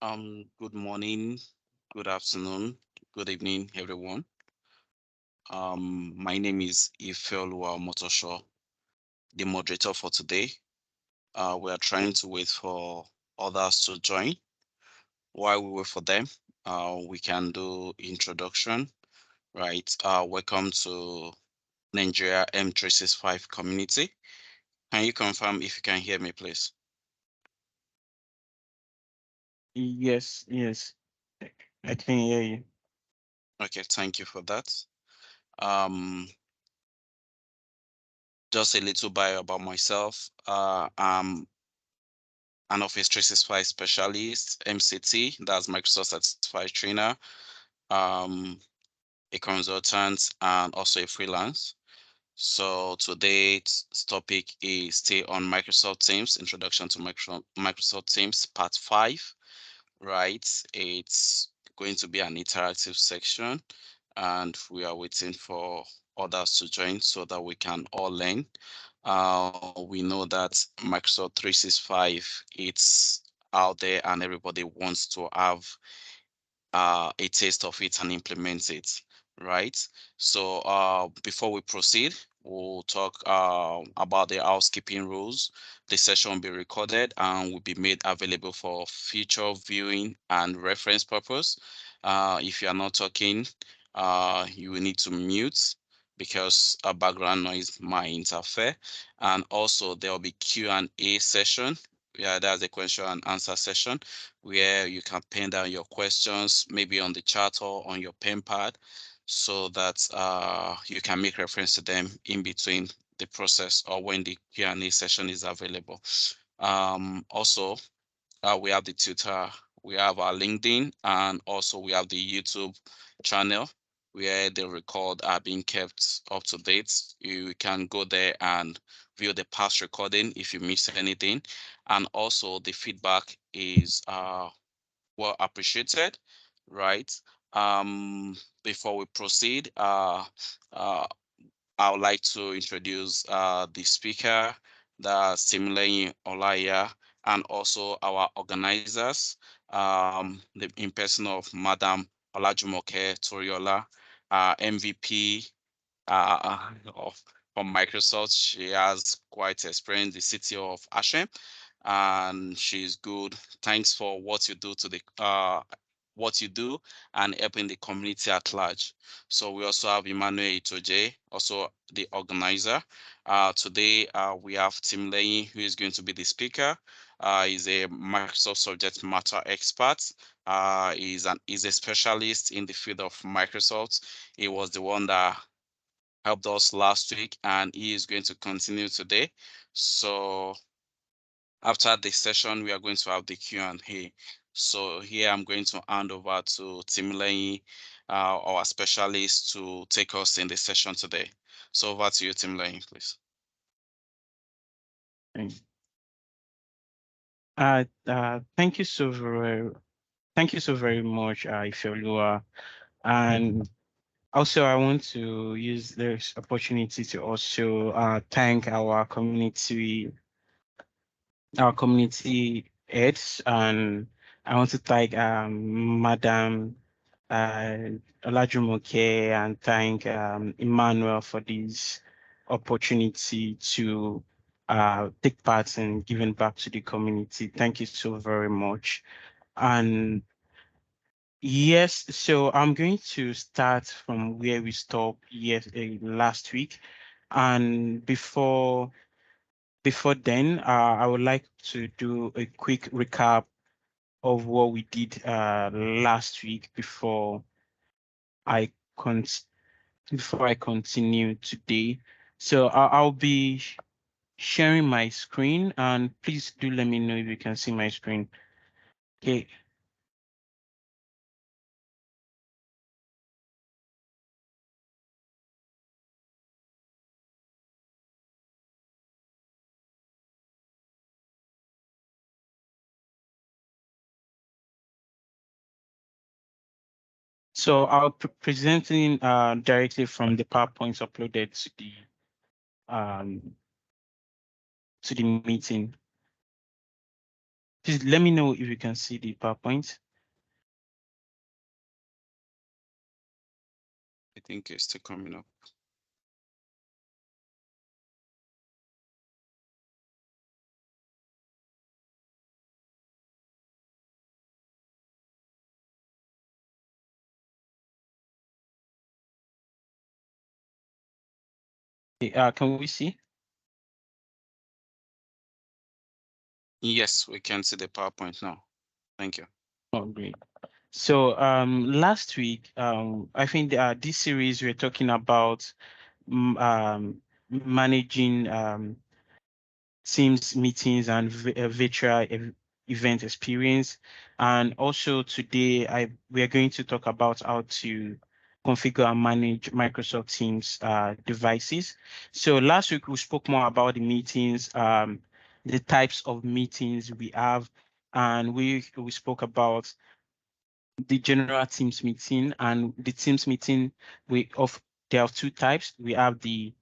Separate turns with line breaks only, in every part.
Good morning, good afternoon, good evening, everyone. My name is Ifeoluwa Omotosho, the moderator for today. We are trying to wait for others to join. While we wait for them, we can do introduction, right? Welcome to Nigeria M365 community. Can you confirm if you can hear me, please?
Yes, I can hear you.
Okay, thank you for that. Um, just a little bio about myself. I'm an Office 365 specialist, MCT, that's Microsoft Certified Trainer, um, a consultant, and also a freelance. So today's topic is stay on Microsoft Teams, Introduction to Microsoft Teams, Part 5, right? It's going to be an interactive section, and we are waiting for others to join so that we can all learn. We know that Microsoft 365, it's out there and everybody wants to have a taste of it and implement it, right? So before we proceed, we'll talk about the housekeeping rules. The session will be recorded and will be made available for future viewing and reference purpose. If you are not talking, you will need to mute because a background noise might interfere. And also there will be Q&A session. Yeah, that's a question and answer session where you can pen down your questions, maybe on the chat or on your pen pad, so that you can make reference to them in between the process or when the Q&A session is available. Also, we have the Twitter, we have our LinkedIn, and also we have the YouTube channel where the record are being kept up to date. You can go there and view the past recording if you missed anything. And also the feedback is well appreciated, right? Before we proceed, uh, I would like to introduce the speaker, the Timileyin Olaya, and also our organizers, in person of Madam Olajumoke Toriola, MVP of from Microsoft. She has quite experience the city of Ashem, and she's good. Thanks for what you do to the what you do and helping the community at large. So we also have Emmanuel Itoje, also the organizer. Today we have Timileyin, who is going to be the speaker. He's a Microsoft subject matter expert. He's a specialist in the field of Microsoft. He was the one that helped us last week, and he is going to continue today. So after this session, we are going to have the Q&A. So here I'm going to hand over to Timileyin, our specialist, to take us in the session today. So over to you, Timileyin, please.
Thank thank you thank you so very much, Ifeoluwa. And also, I want to use this opportunity to also thank our community heads, and I want to thank Madam uh, Olajumoke and thank Emmanuel for this opportunity to take part in giving back to the community. Thank you so very much. And yes, so I'm going to start from where we stopped last week. And before then, I would like to do a quick recap of what we did last week I con before I continue today. So I'll be sharing my screen, and please do let me know if you can see my screen. Okay. So I'll be presenting directly from the PowerPoints uploaded um to the meeting. Please let me know if you can see the PowerPoint.
I think it's still coming up.
Okay, can we see?
Yes, we can see the PowerPoint now. Thank you.
Oh, great. So last week, I think this series we're talking about managing Teams meetings and virtual event experience. And also today, we are going to talk about how to configure and manage Microsoft Teams devices. So last week we spoke more about the meetings, the types of meetings we have, and we spoke about the general Teams meeting. And the Teams meeting, there are two types. We have the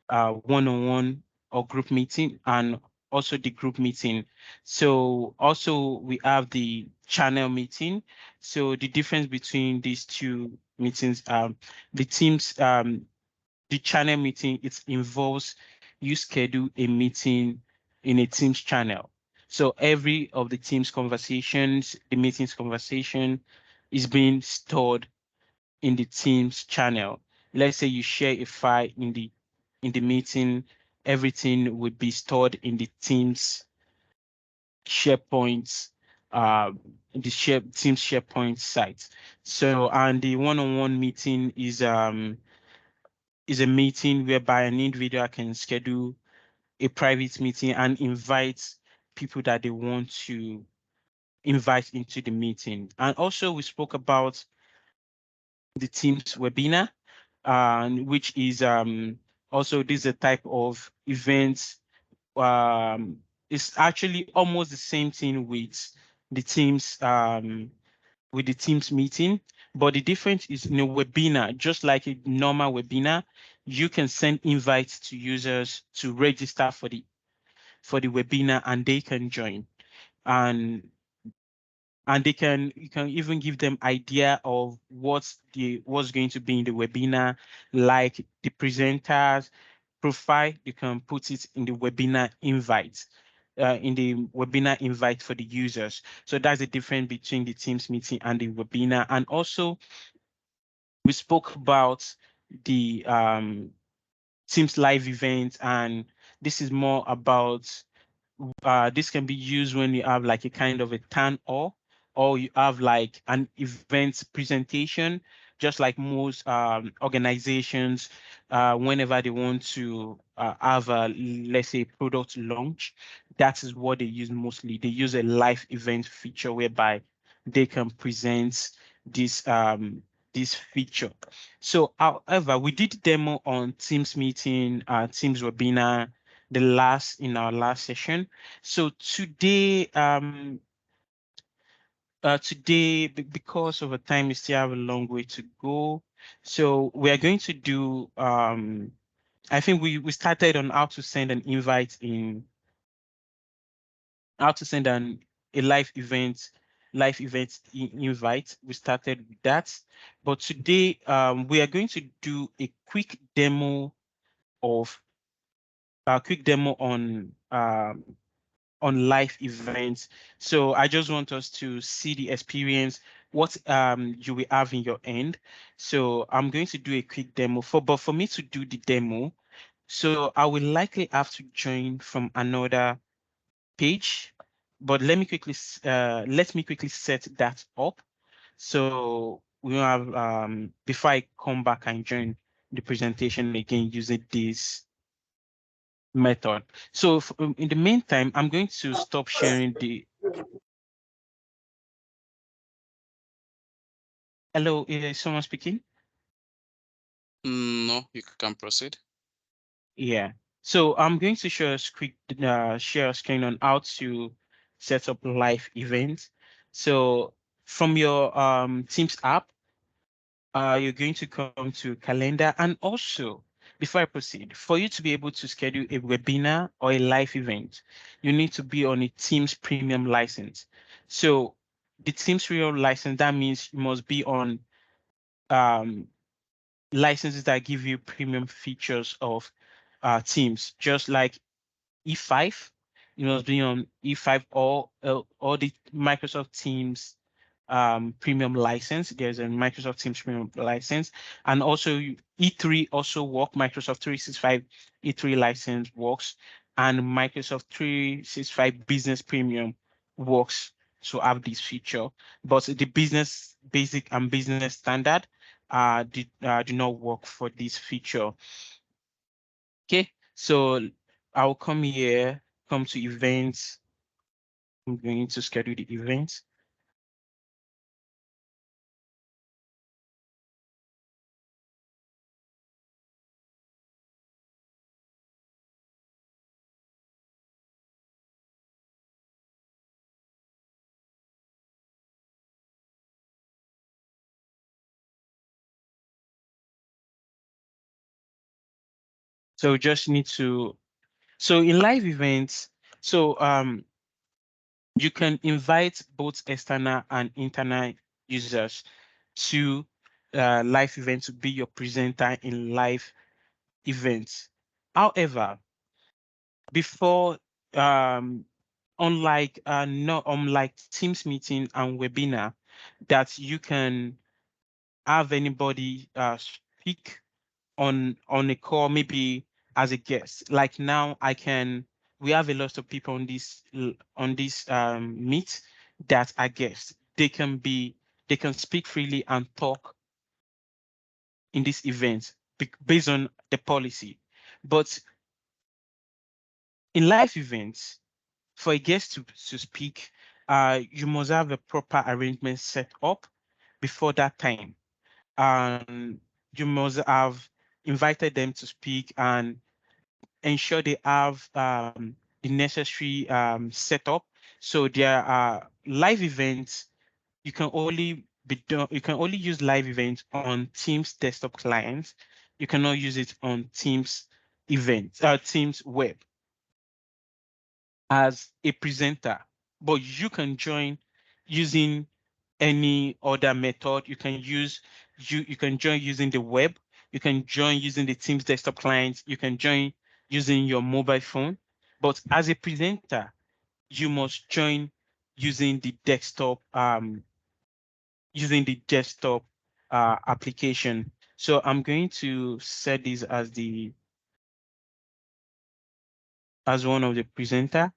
one-on-one or group meeting, and also the group meeting. So also we have the channel meeting. So the difference between these two meetings, the teams, the channel meeting, it involves you schedule a meeting in a Teams channel. So every of the Teams conversations, the meetings conversation is being stored in the Teams channel. Let's say you share a file in the meeting, everything would be stored in the Teams SharePoint, uh, Teams SharePoint site. So, and the one-on-one meeting is a meeting whereby an individual can schedule a private meeting and invite people that they want to invite into the meeting. And also we spoke about the Teams webinar, which is also this is a type of event. It's actually almost the same thing the Teams with the Teams meeting, but the difference is in a webinar, just like a normal webinar, you can send invites to users to register for the webinar and they can join. And you can even give them idea of what's going to be in the webinar, like the presenters profile. You can put it in the webinar invite, for the users. So that's the difference between the Teams meeting and the webinar. And also we spoke about the Teams live event, and this is more about this can be used when you have like a kind of a town hall, or you have like an event presentation, just like most organizations, whenever they want to have a, let's say, product launch, that is what they use mostly. They use a live event feature whereby they can present this feature. So, however, we did demo on Teams meeting, Teams webinar, in our last session. So today, because of the time, we still have a long way to go. So we are going to do. I think we started on how to send an invite in how to send a live event invite. We started with that, but today we are going to do a of quick demo on live events. So I just want us to see the experience, what you will have in your end. So I'm going to do a quick demo but for me to do the demo, so I will likely have to join from another page. But let me quickly set that up. So we have before I come back and join the presentation again using this method. So in the meantime, I'm going to stop sharing the. Hello, is someone speaking?
No, you can proceed.
Yeah. So I'm going to share a screen on how to set up live events. So from your Teams app, you're going to come to calendar, and also before I proceed, for you to be able to schedule a webinar or a live event, you need to be on a Teams premium license. So the Teams premium license, that means you must be on licenses that give you premium features of Teams, just like E5. You must be on E5 or the Microsoft Teams premium license. There's a Microsoft Teams premium license, and also E3 also work. Microsoft 365 E3 license works, and Microsoft 365 Business Premium works to have this feature. But the business basic and business standard do not work for this feature. Okay, so I'll come here, come to events. I'm going to schedule the events. So just need to, so in live events, so you can invite both external and internal users to live events to be your presenter in live events. However, before unlike Teams meeting and webinar that you can have anybody speak on a call, maybe as a guest. Like now, we have a lot of people on this meet that are guests. They can speak freely and talk in this event based on the policy. But in live events, for a guest to speak, you must have a proper arrangement set up before that time. And you must have invited them to speak and ensure they have the necessary setup. So there are live events. You can only use live events on Teams desktop clients. You cannot use it on Teams events, Teams web as a presenter. But you can join using any other method. You can join using the web. You can join using the Teams desktop client. You can join using your mobile phone. But as a presenter, you must join using the desktop application. So I'm going to set this as one of the presenter.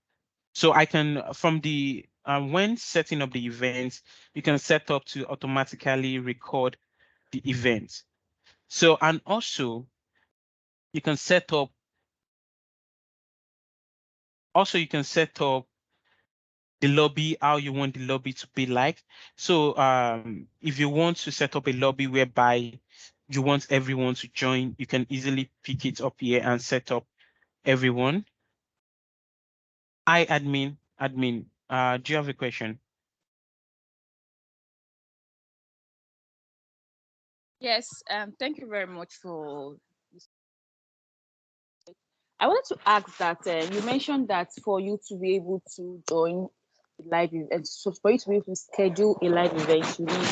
So I can, from the, when setting up the event, you can set up to automatically record the event. So, and also you can set up, the lobby, how you want the lobby to be like. So if you want to set up a lobby whereby you want everyone to join, you can easily pick it up here and set up everyone. Admin, do you have a question?
Yes, thank you very much for this. I wanted to ask that you mentioned that for you to be able to join the live event, so for you to be able to schedule a live event, you need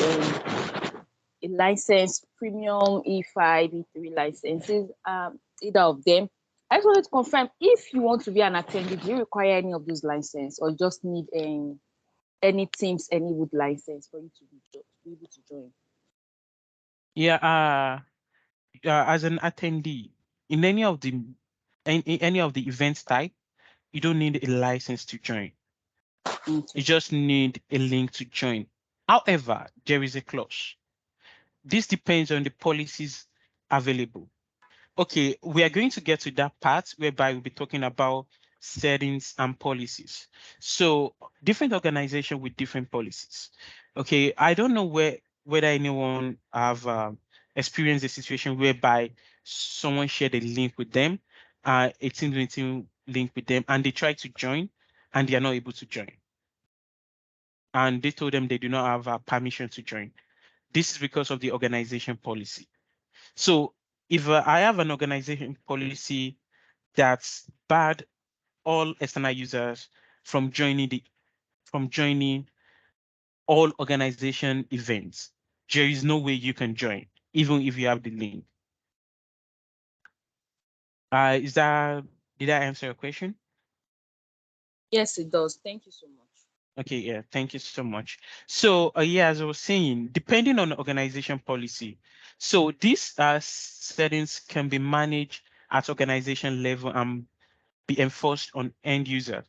a license, premium E5, E3 licenses, either of them. I just wanted to confirm if you want to be an attendee, do you require any of those licenses or just need any Teams, any wood license for you to be able to join?
Yeah, as an attendee in any of the events type, you don't need a license to join. You
Okay.
just need a link to join. However, there is a clause. This depends on the policies available. Okay, we are going to get to that part whereby we'll be talking about settings and policies. So different organization with different policies. Okay, I don't know whether anyone have experienced a situation whereby someone shared a link with them, a team meeting link with them, and they try to join and they are not able to join. And they told them they do not have permission to join. This is because of the organization policy. So if I have an organization policy that's barred all external users from joining all organization events, there is no way you can join, even if you have the link. Did I answer your question?
Yes, it does. Thank you so much.
Okay, yeah, thank you so much. So, yeah, as I was saying, depending on the organization policy, so these settings can be managed at organization level and be enforced on end users.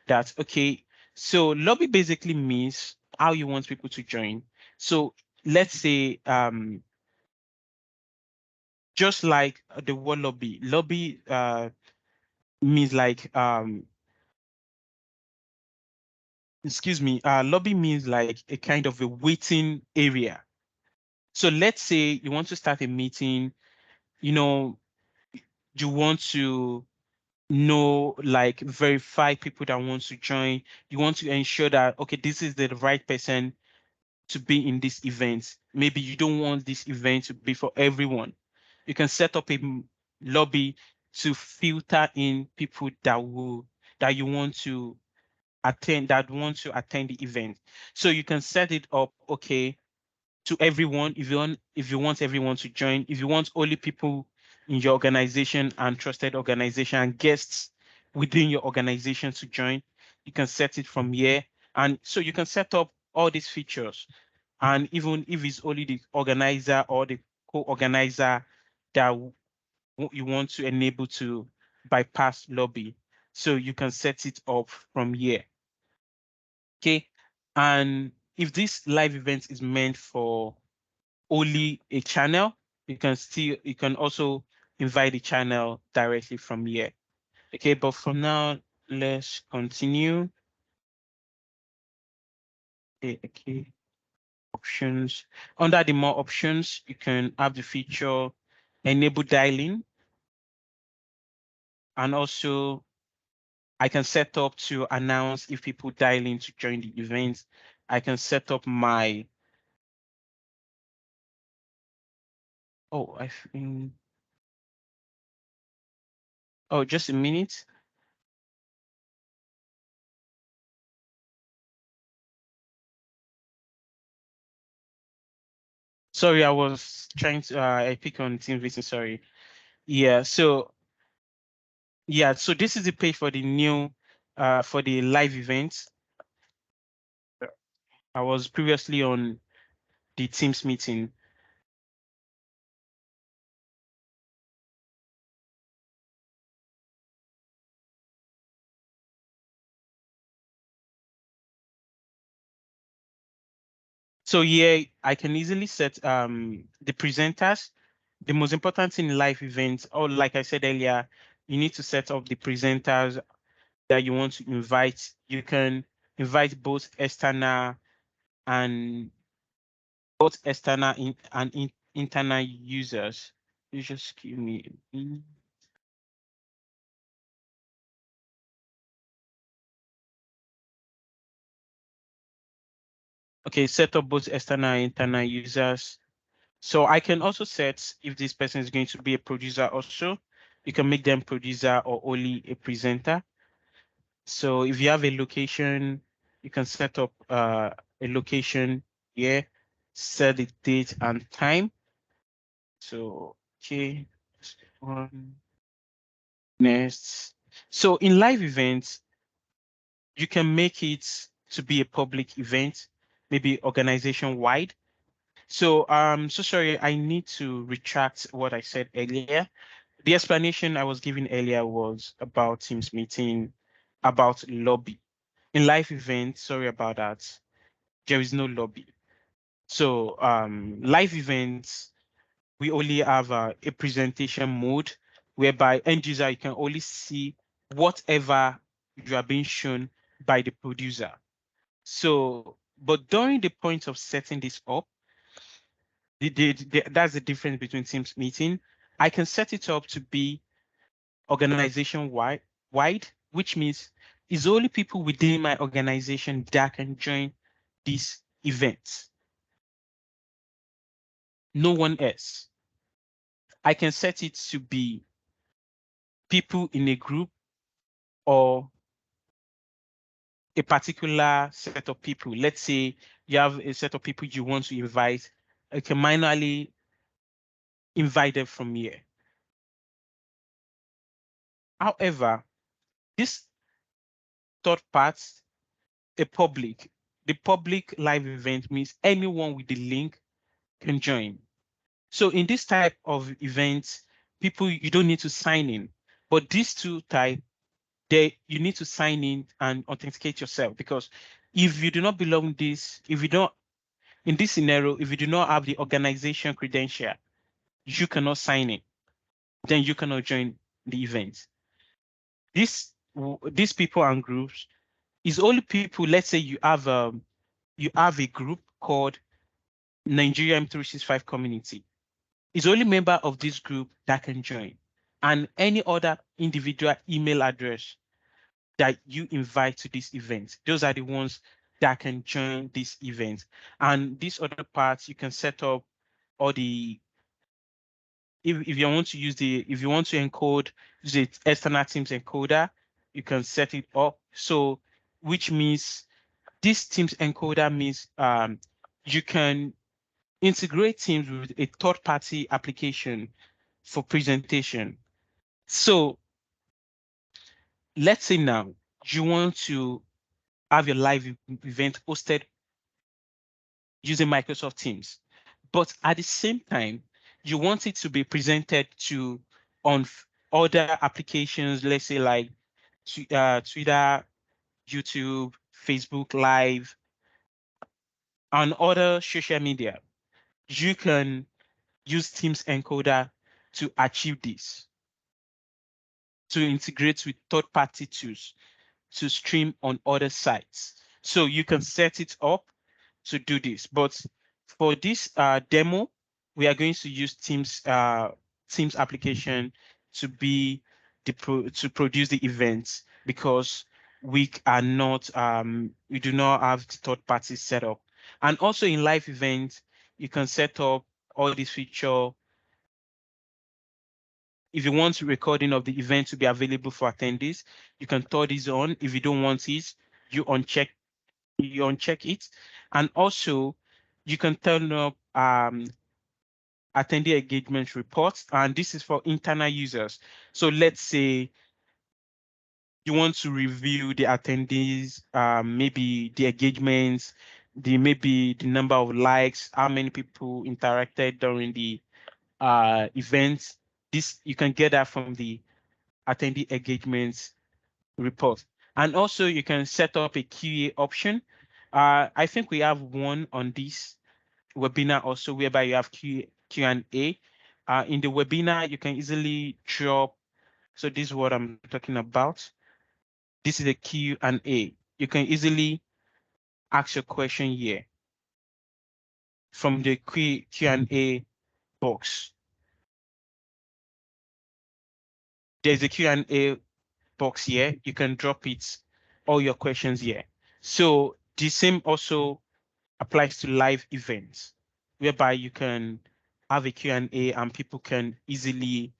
That's okay. So lobby basically means how you want people to join. So let's say just like the word lobby means like excuse me, lobby means like a kind of a waiting area. So let's say you want to start a meeting, you know, you want to know, like, verify people that want to join. You want to ensure that, okay, this is the right person to be in this event. Maybe you don't want this event to be for everyone. You can set up a lobby to filter in people that you want to attend the event. So you can set it up, okay, to everyone. If you want everyone to join, if you want only people in your organization and trusted organization and guests within your organization to join, you can set it from here. And so you can set up all these features. And even if it's only the organizer or the co-organizer that you want to enable to bypass lobby, so you can set it up from here. Okay. And if this live event is meant for only a channel, you can also invite the channel directly from here. Okay, but for now, let's continue. Okay. Options. Under the more options, you can have the feature enable dialing. And also I can set up to announce if people dial in to join the event. I can set up my, I think, just a minute. Sorry, I was trying to, I pick on team meeting, sorry. Yeah, so this is the page for the new, for the live events. I was previously on the Teams meeting. So yeah, I can easily set the presenters. The most important thing in live events, or like I said earlier, you need to set up the presenters that you want to invite. You can invite both external and internal users. You just give me. Okay, set up both external and internal users. So I can also set if this person is going to be a producer also. You can make them producer or only a presenter. So if you have a location, you can set up a location here, set the date and time. So, okay, one next. So in live events, you can make it to be a public event, maybe organization wide. So so sorry, I need to retract what I said earlier. The explanation I was giving earlier was about Teams meeting, about lobby. In live events, sorry about that, there is no lobby. So live events, we only have a presentation mode whereby end user, you can only see whatever you are being shown by the producer. So, but during the point of setting this up, that's the difference between Teams meeting. I can set it up to be organization wide, which means it's only people within my organization that can join this event. No one else. I can set it to be people in a group or a particular set of people. Let's say you have a set of people you want to invite. I can manually invite them from here. However, this third part, the public live event means anyone with the link can join. So in this type of events, people, you don't need to sign in. But these two type, you need to sign in and authenticate yourself, because if you do not belong this, if you don't, in this scenario, if you do not have the organization credential, you cannot sign in. Then you cannot join the event. These people and groups is only people. Let's say you have a group called Nigeria M365 Community. It's only member of this group that can join, and any other individual email address that you invite to this event, those are the ones that can join this event. And these other parts, you can set up all the, if you want to use if you want to use the external Teams encoder, you can set it up. So, which means this Teams encoder means you can integrate Teams with a third-party application for presentation. So let's say now you want to have your live event hosted using Microsoft Teams, but at the same time, you want it to be presented to on other applications, let's say like Twitter, YouTube, Facebook Live, and other social media. You can use Teams encoder to achieve this, to integrate with third-party tools to stream on other sites. So you can set it up to do this. But for this demo, we are going to use Teams application to be to produce the events, because we are not we do not have the third party set up. And also in live events, you can set up all these feature. If you want recording of the event to be available for attendees, you can turn this on. If you don't want it, you uncheck it. And also you can turn up attendee engagement reports, and this is for internal users. So let's say you want to review the attendees, maybe the engagements, maybe the number of likes, how many people interacted during the event. This, you can get that from the attendee engagements report. And also you can set up a QA option. I think we have one on this webinar also, whereby you have Q&A. In the webinar, you can easily drop. So this is what I'm talking about. This is a Q&A. You can easily ask your question here from the Q&A box. There's a Q&A box here. You can drop it, all your questions here. So the same also applies to live events, whereby you can have a Q&A and people can easily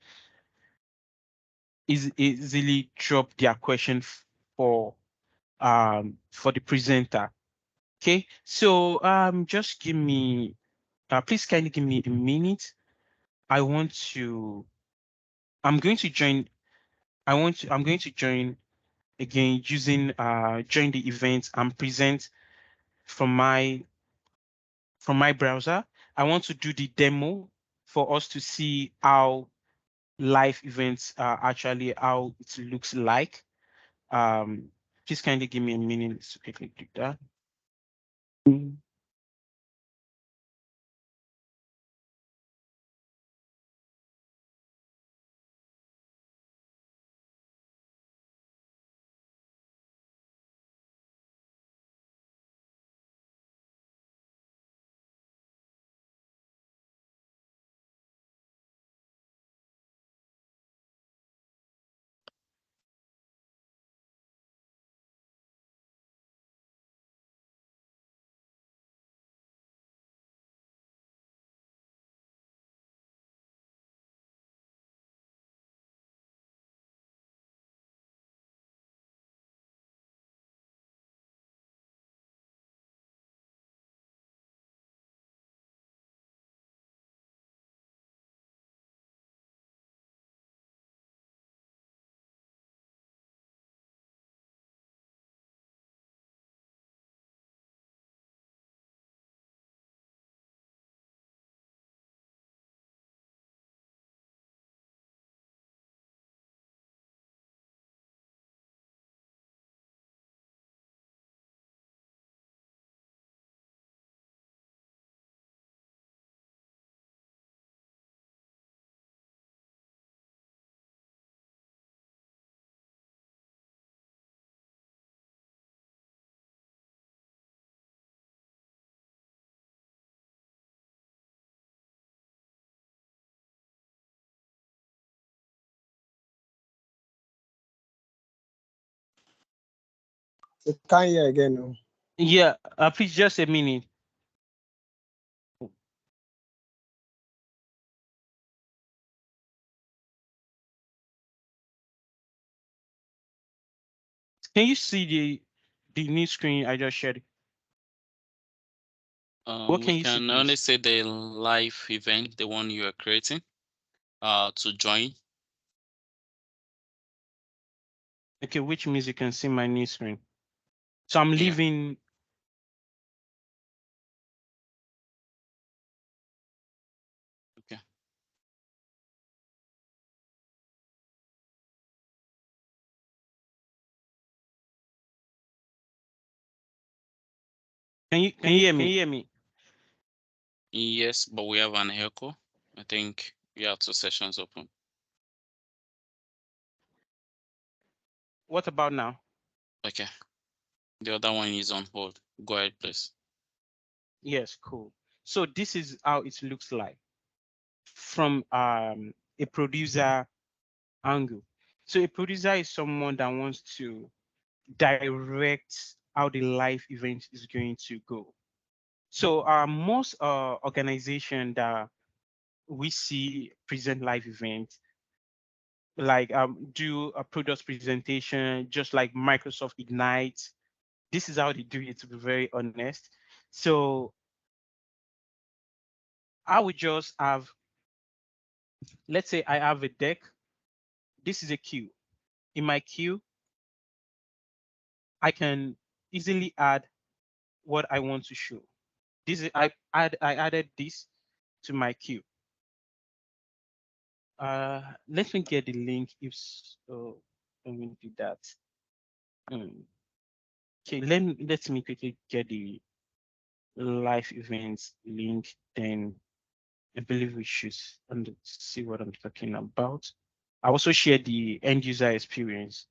drop their question for the presenter. Okay, so just give me please kindly give me a minute. I'm going to join. I'm going to join again using join the event and present from my browser. I want to do the demo for us to see how live events actually how it looks like. Please kindly give me a minute to quickly do that.
We can't hear again. No.
Yeah, please just a minute. Can you see the new screen I just shared? What can
We
you see,
can only
please?
see the live event, the one you are creating, to join.
Okay, which means you can see my new screen. So I'm
Yeah.
leaving.
Okay.
Can you hear me?
Yes, but we have an echo. I think we have two sessions open.
What about now?
Okay. The other one is on hold. Go ahead, please.
Yes, cool. So this is how it looks like from a producer angle. So a producer is someone that wants to direct how the live event is going to go. So most organization that we see present live event, like do a product presentation, just like Microsoft Ignite. This is how they do it, to be very honest. So I would just have, let's say I have a deck. This is a queue. In my queue, I can easily add what I want to show. This is I added this to my queue. Let me get the link if so. Let me do that. Okay, let me quickly get the live events link. Then I believe we should see what I'm talking about. I also share the end user experience.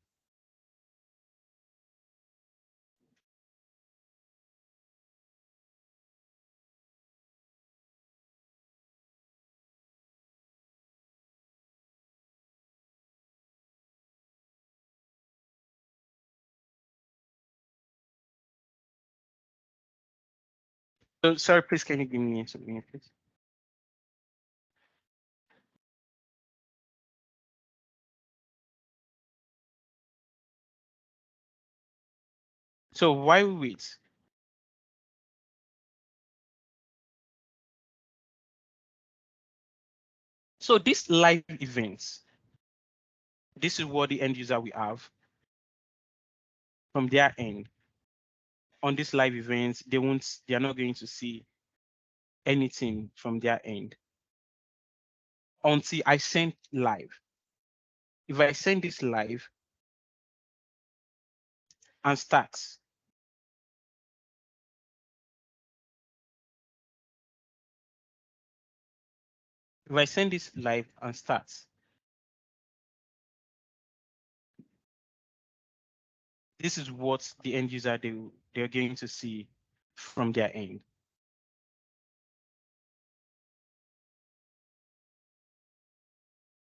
So sorry, please can you give me a minute, please? So why we wait? So this live events, this is what the end user we have from their end. On this live events, they are not going to see anything from their end until I send live. If I send this live and starts, if I send this live and starts, this is what the end user they're going to see from their end.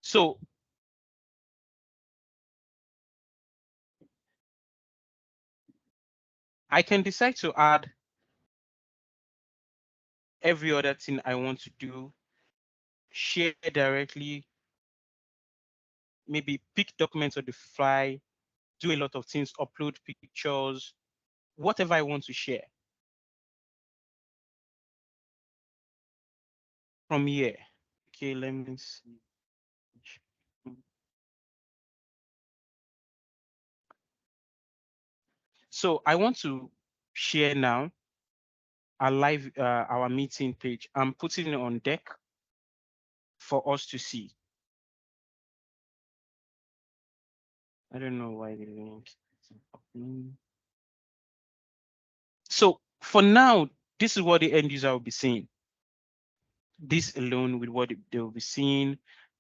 So I can decide to add every other thing I want to do, share directly, maybe pick documents on the fly, do a lot of things, upload pictures, whatever I want to share from here. Okay, let me see. So I want to share now our meeting page. I'm putting it on deck for us to see. I don't know why the link isn't opening. So for now, this is what the end user will be seeing. This alone with what they will be seeing.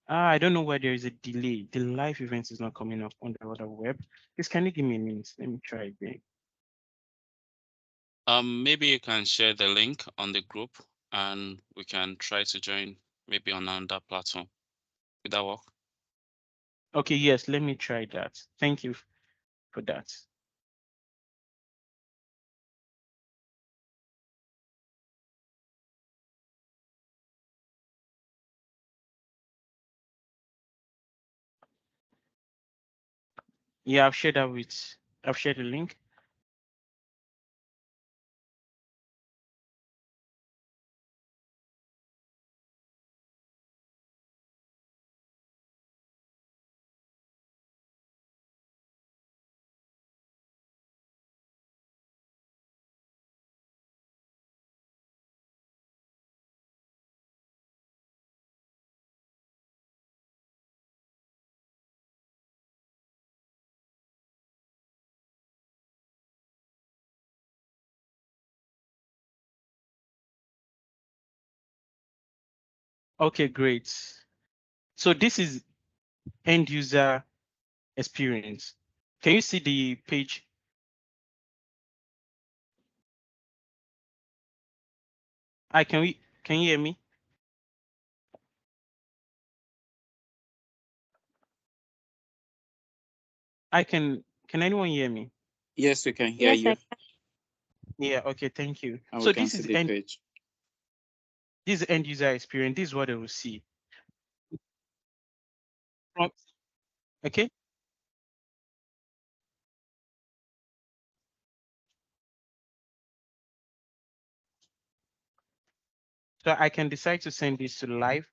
I don't know why there is a delay. The live event is not coming up on the other web. Please, can you give me a minute? Let me try again.
Maybe you can share the link on the group and we can try to join maybe on another platform. Would that work?
Okay, yes, let me try that. Thank you for that. Yeah, I've shared the link. Okay, great. So this is end user experience. Can you see the page? Can you hear me? Can anyone hear me?
Yes, we can hear
Yes,
you.
Yeah, okay, thank you.
And
So
we can see the page.
this is end user experience. This is what they will see. Okay. So I can decide to send this to live.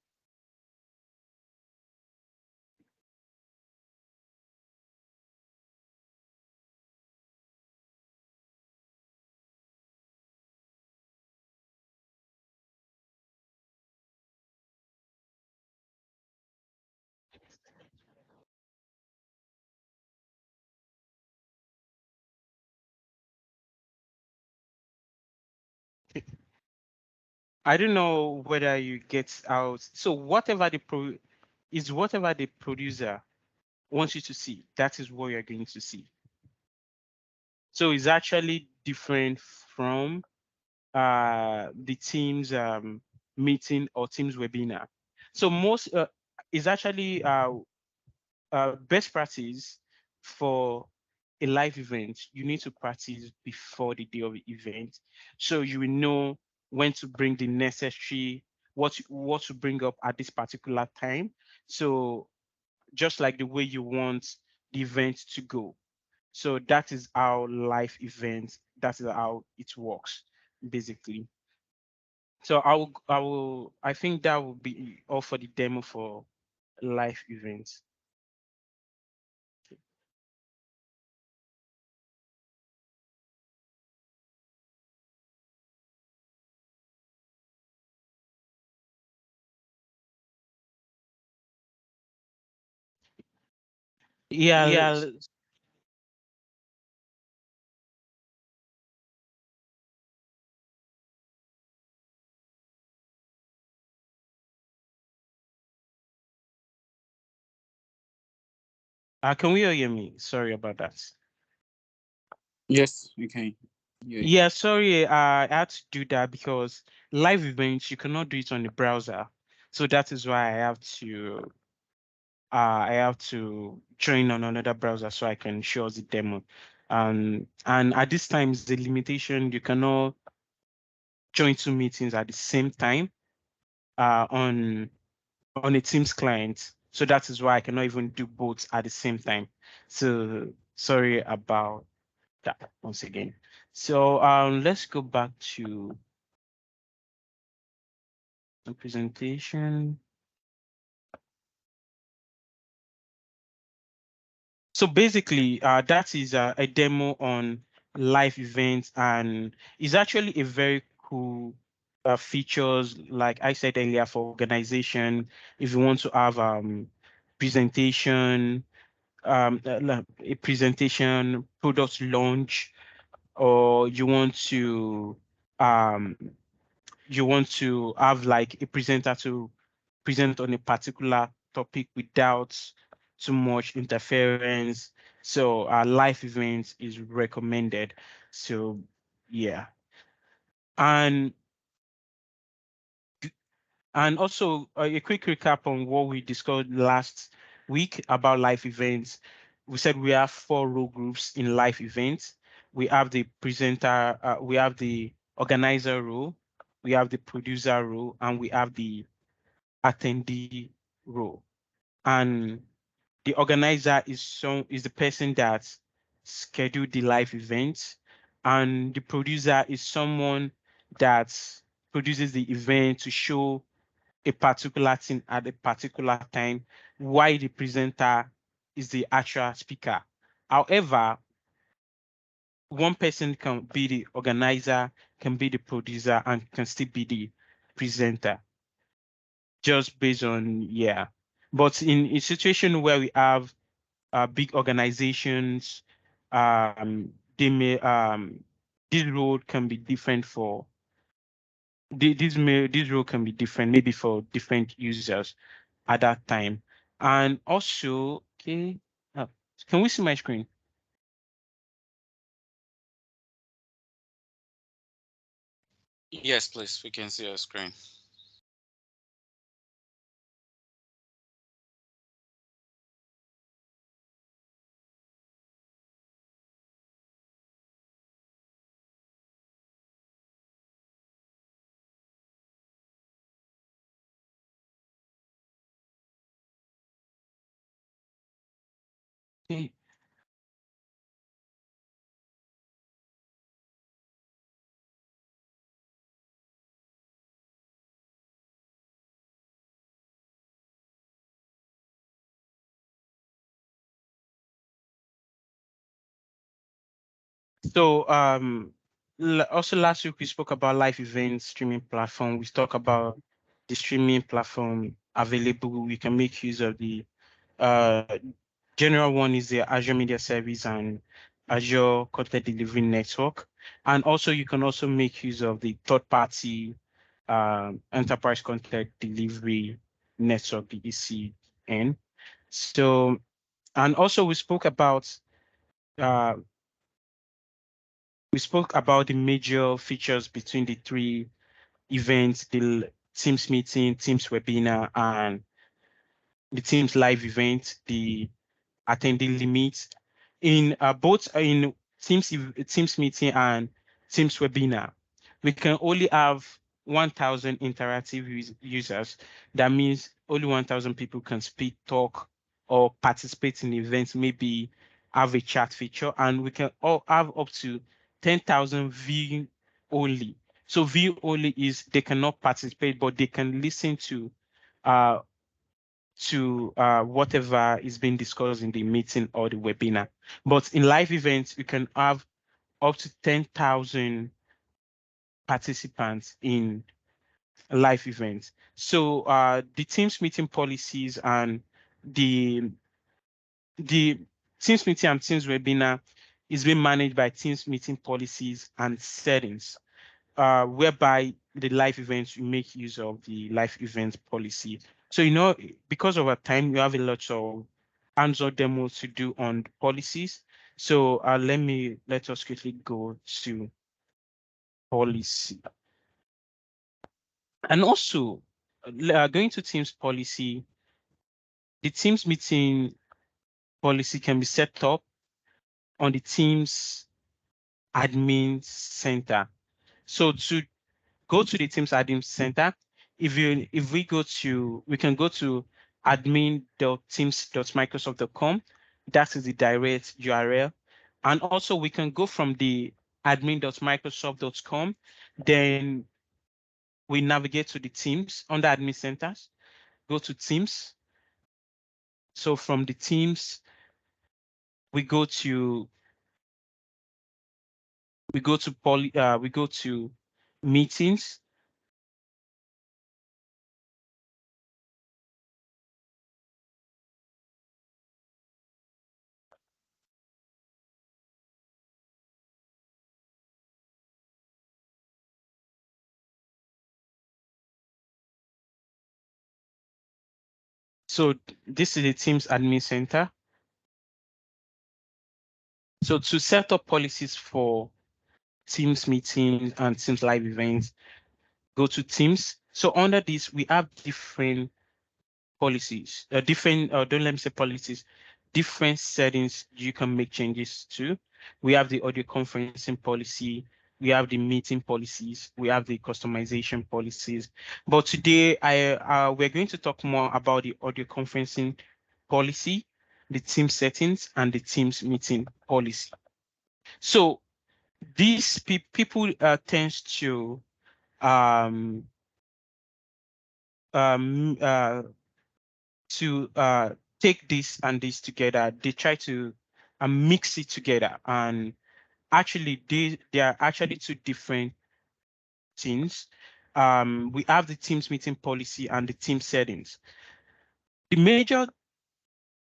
I don't know whether you get out. So whatever whatever the producer wants you to see, that is what you're going to see. So it's actually different from the team's meeting or team's webinar. So most is actually best practice for a live event. You need to practice before the day of the event, so you will know when to bring the necessary what to bring up at this particular time. So just like the way you want the event to go. So that is how live events. That is how it works, basically. So I think that will be all for the demo for live events. Yeah. Can we all hear me? Sorry about that.
Yes, we can hear you.
Yeah, sorry, I had to do that because live events you cannot do it on the browser. So that is why I have to join on another browser so I can show the demo. And at this time is the limitation you cannot join two meetings at the same time on a Teams client. So that is why I cannot even do both at the same time. So sorry about that once again. So let's go back to the presentation. So basically, that is a demo on live events, and it's actually a very cool features. Like I said earlier, for organization, if you want to have presentation, like a presentation, product launch, or um, you want to have like a presenter to present on a particular topic without too much interference. So live events is recommended. So yeah. And and also a quick recap on what we discussed last week about live events. We said we have 4 role groups in live events. We have the presenter, we have the organizer role, we have the producer role, and we have the attendee role. And The organizer is the person that scheduled the live event, and the producer is someone that produces the event to show a particular thing at a particular time, while the presenter is the actual speaker. However, one person can be the organizer, can be the producer, and can still be the presenter, just based on, yeah. But in a situation where we have big organizations, they may this role can be different for this role can be different maybe for different users at that time. And also, okay, can we see my screen?
Yes, please. We can see your screen.
Okay. So also last week we spoke about live event streaming platform. We talked about the streaming platform available. We can make use of the uh general one is the Azure Media Service and Azure Content Delivery Network. And also you can also make use of the third party enterprise content delivery network, the ECN. So, and also uh, we spoke about the major features between the three events, the Teams meeting, Teams webinar, and the Teams live event, the attendee limits. In both in Teams meeting and Teams webinar, we can only have 1,000 interactive users. That means only 1,000 people can speak, talk, or participate in the events, maybe have a chat feature, and we can all have up to 10,000 view only. So view only is they cannot participate, but they can listen uh, to whatever is being discussed in the meeting or the webinar. But in live events, you can have up to 10,000 participants in a live events. So the Teams meeting policies and the the Teams meeting and Teams webinar is being managed by Teams meeting policies and settings, whereby the live events you make use of the live events policy. So because of our time, you have a lot of hands-on demos to do on the policies. So let us quickly go to policy. And also, going to Teams policy, the Teams meeting policy can be set up on the Teams admin center. So to go to the Teams admin center, we can go to admin.teams.microsoft.com. That is the direct URL. And also we can go from the admin.microsoft.com, then we navigate to the Teams under admin centers, go to Teams. So from the Teams, we go to meetings. So this is the Teams admin center. So to set up policies for Teams meetings and Teams live events, go to Teams. So under this, we have different policies, don't let me say policies, different settings you can make changes to. We have the audio conferencing policy, we have the meeting policies, we have the customization policies. But today, we're going to talk more about the audio conferencing policy. the team settings, and the team's meeting policy. So these people tends to um, um, uh, take this and this together. They try to mix it together, and actually they are actually two different things. We have the teams meeting policy and the team settings. The major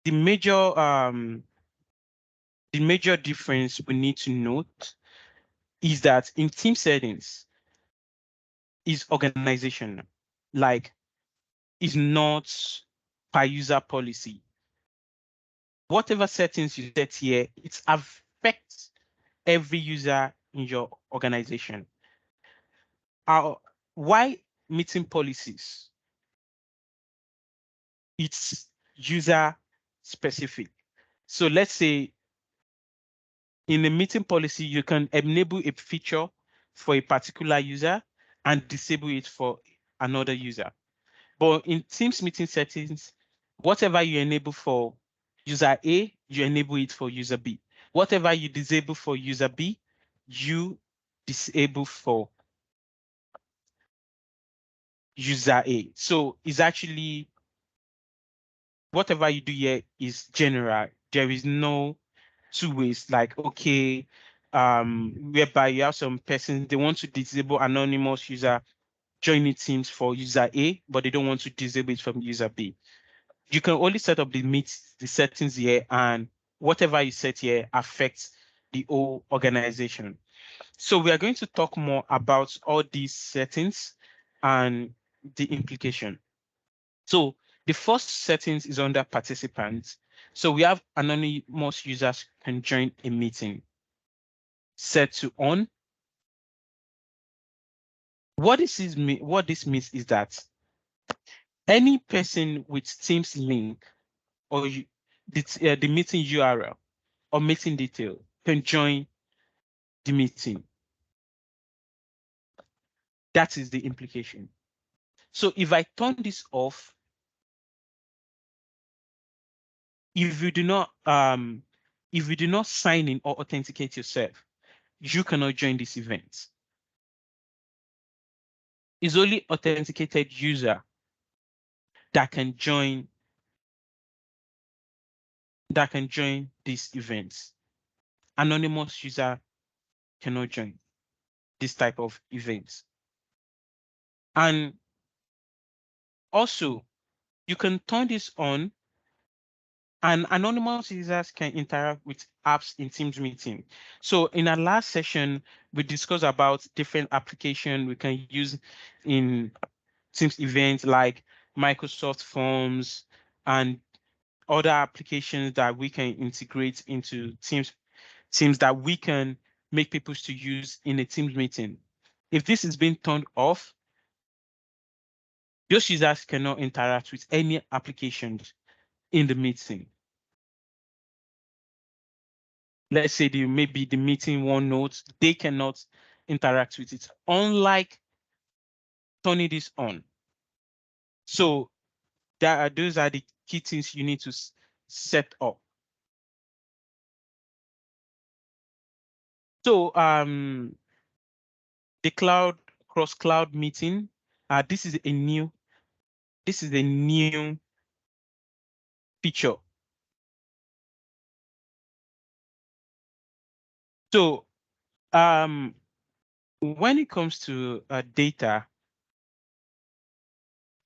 the major um the major difference we need to note is that in team settings is organization, like is not per user policy. Whatever settings you set here, it affects every user in your organization. Why meeting policies? It's user specific. So let's say in a meeting policy, you can enable a feature for a particular user and disable it for another user. But in Teams meeting settings, whatever you enable for user A, you enable it for user B. Whatever you disable for user B, you disable for user A. So it's actually whatever you do here is general. There is no two ways, like, okay, whereby you have some persons, they want to disable anonymous user joining teams for user A, but they don't want to disable it from user B. You can only set up the settings here, and whatever you set here affects the whole organization. So we are going to talk more about all these settings and the implication. So the first settings is under participants. So we have anonymous users can join a meeting. Set to on. What this means is that any person with Teams link or the meeting URL or meeting detail can join the meeting. That is the implication. So if I turn this off, if you do not sign in or authenticate yourself, you cannot join this event. It's only authenticated user that can join these events. Anonymous user cannot join this type of events. And also, you can turn this on, and anonymous users can interact with apps in Teams meeting. So in our last session, we discussed about different applications we can use in Teams events like Microsoft Forms and other applications that we can integrate into Teams that we can make people to use in a Teams meeting. If this is being turned off, those users cannot interact with any applications in the meeting. Let's say maybe the meeting OneNote, they cannot interact with it, unlike turning this on. So those are the key things you need to set up. So the cross cloud meeting, this is a new feature. So when it comes to data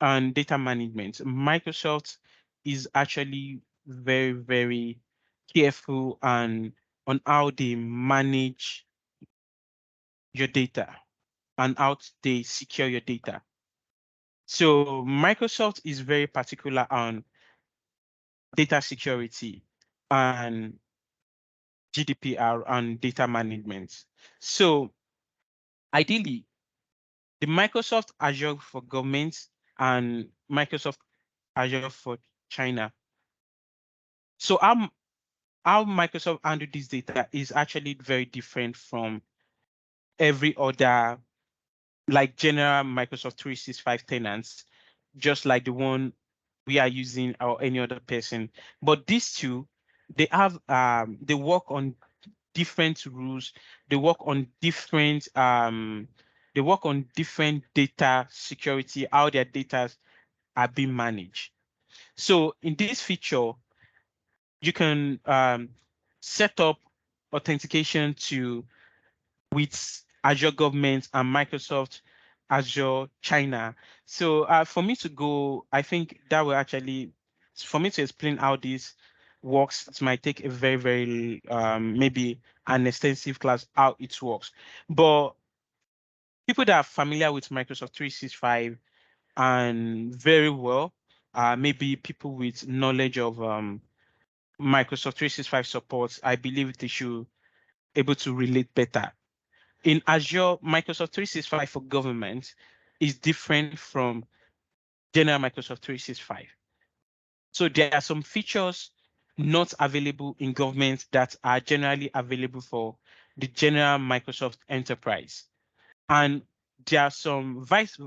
and data management, Microsoft is actually very, very careful on how they manage your data and how they secure your data. So Microsoft is very particular on data security and GDPR and data management. So ideally, the Microsoft Azure for government and Microsoft Azure for China. So how Microsoft handle this data is actually very different from every other, like general Microsoft 365 tenants, just like the one we are using or any other person. But these two, they have they work on different rules. They work on different data security, how their data are being managed. So in this feature, you can set up authentication to with Azure government and Microsoft Azure China. So for me to go, I think that will actually, for me to explain how this works, it might take a very, very maybe an extensive class how it works. But people that are familiar with Microsoft 365 and very well, maybe people with knowledge of Microsoft 365 support, I believe they should able to relate better. In Azure, Microsoft 365 for government is different from general Microsoft 365. So there are some features not available in government that are generally available for the general Microsoft enterprise. And there are some vice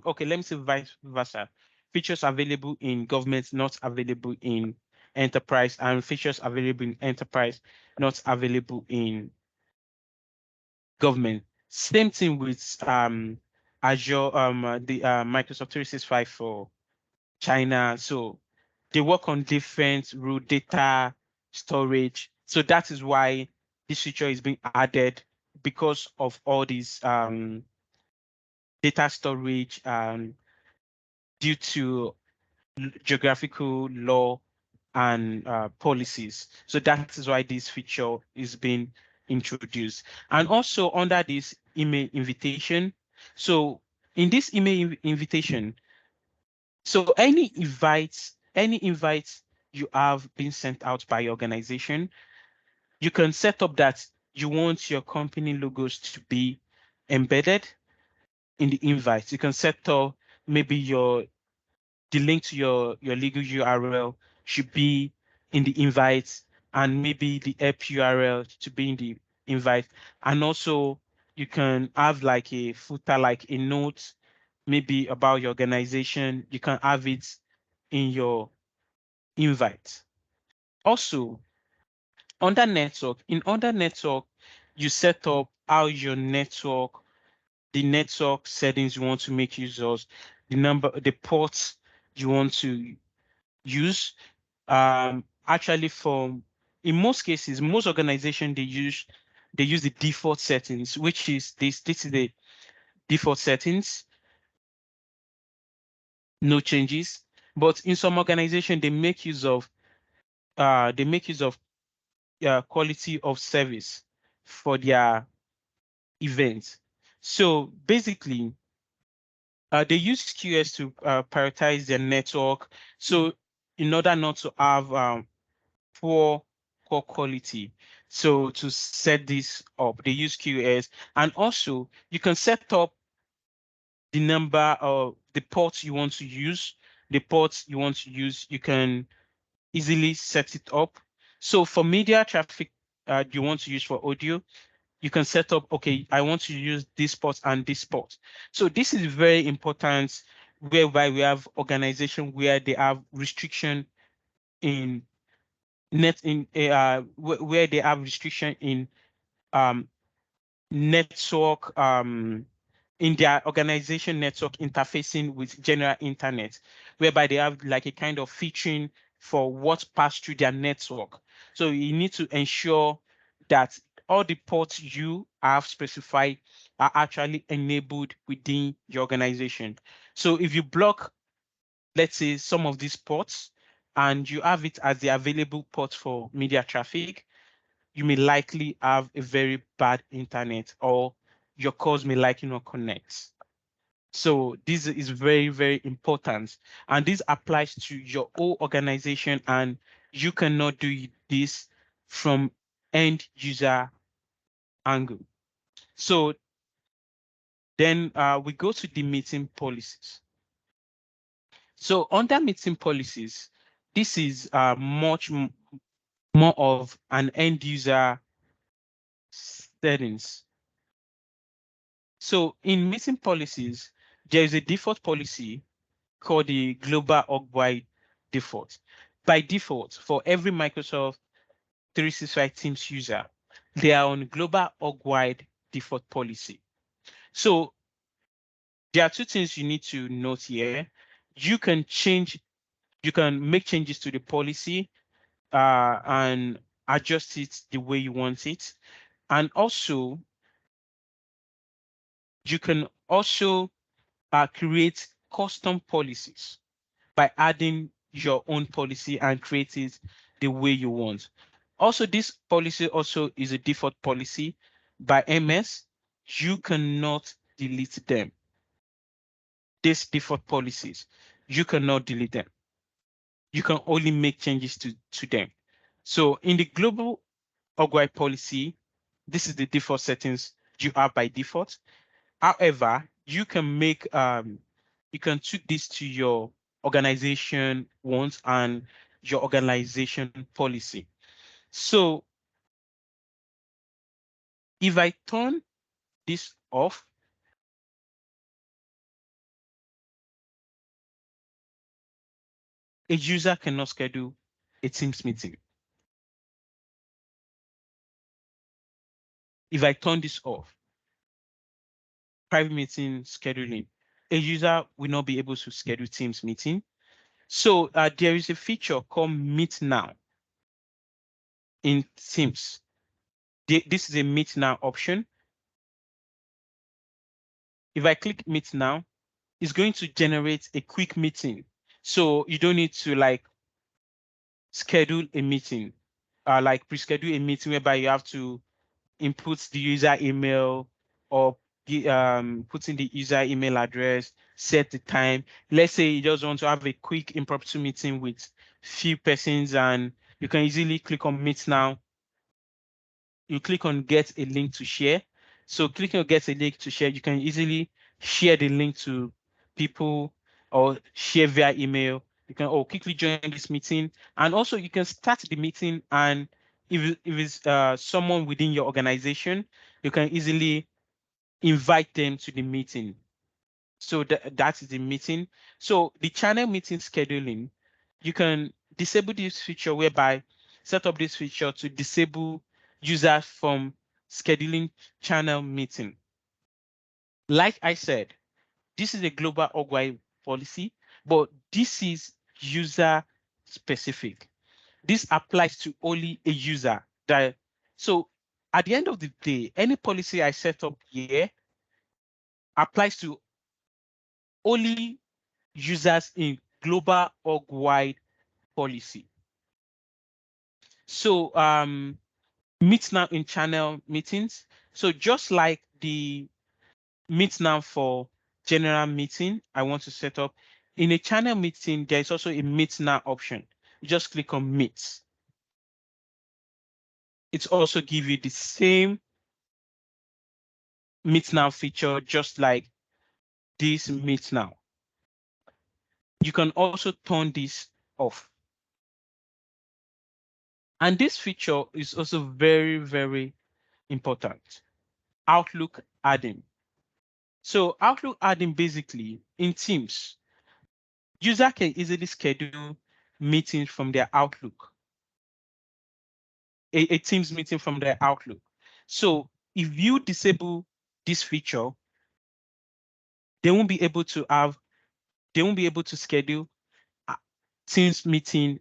versa. Features available in government, not available in enterprise, and features available in enterprise, not available in government. Same thing with Azure, the Microsoft 365 for China. So they work on different raw data storage. So that is why this feature is being added because of all these data storage due to geographical law and policies. So that is why this feature is being introduced. And also under this email invitation. So in this email invitation, so any invites you have been sent out by your organization, you can set up that you want your company logos to be embedded in the invite. You can set up maybe the link to your legal URL should be in the invite, and maybe the app URL to be in the invite. And also you can have like a footer, like a note, maybe about your organization. You can have it in your invite. Also, under network, you set up how your network, the network settings you want to make use of, the ports you want to use. Actually, in most cases, most organizations they use the default settings, which is this. This is the default settings, no changes. But in some organizations, they make use of quality of service for their events. So basically, they use QS to prioritize their network. So in order not to have poor quality, so to set this up, they use QS. And also you can set up the number of the ports you want to use. The ports you want to use, you can easily set it up. So for media traffic you want to use for audio, you can set up, okay, I want to use this port and this port. So this is very important, whereby we have organization where they have restriction in where they have restriction in network in their organization network interfacing with general internet, whereby they have like a kind of filtering for what pass through their network. So you need to ensure that all the ports you have specified are actually enabled within your organization. So if you block, let's say, some of these ports and you have it as the available port for media traffic, you may likely have a very bad internet, or your calls may likely not connect. So this is very, very important. And this applies to your whole organization, and you cannot do this from end user angle. So then we go to the meeting policies. So under meeting policies, this is much more of an end user settings. So in meeting policies, there is a default policy called the global org-wide default. By default, for every Microsoft 365 Teams user, they are on global org-wide default policy. So there are two things you need to note here. You can make changes to the policy and adjust it the way you want it. And also, you can also create custom policies by adding your own policy and create it the way you want. Also, this policy also is a default policy by MS. You cannot delete them. These default policies, you cannot delete them. You can only make changes to them. So in the global org-wide policy, this is the default settings you have by default. However, you can tweak this to your organization wants and your organization policy. So if I turn this off, a user cannot schedule a Teams meeting. If I turn this off, private meeting scheduling, a user will not be able to schedule Teams meeting. So there is a feature called Meet Now in Teams. This is a Meet Now option. If I click Meet Now, it's going to generate a quick meeting. So you don't need to like schedule a meeting, like pre-schedule a meeting whereby you have to input the user email or put in the user email address, set the time. Let's say you just want to have a quick impromptu meeting with few persons, and you can easily click on Meet Now. You click on Get a Link to Share. So clicking on Get a Link to Share, you can easily share the link to people or share via email. You can quickly join this meeting, and also you can start the meeting, and if it's someone within your organization, you can easily invite them to the meeting. So that is the meeting. So the channel meeting scheduling, you can disable this feature whereby set up this feature to disable users from scheduling channel meeting. Like I said, this is a global org-wide policy, but this is user specific. This applies to only a user. So at the end of the day, any policy I set up here applies to only users in global org-wide policy. So Meet Now in channel meetings. So just like the Meet Now for general meeting I want to set up, in a channel meeting, there is also a Meet Now option. You just click on Meet. It's also give you the same Meet Now feature, just like this Meet Now. You can also turn this off. And this feature is also very, very important. Outlook add-in. So Outlook add-in basically in Teams, user can easily schedule meetings from their Outlook, a Teams meeting from their Outlook. So if you disable this feature, they won't be able to schedule a Teams meeting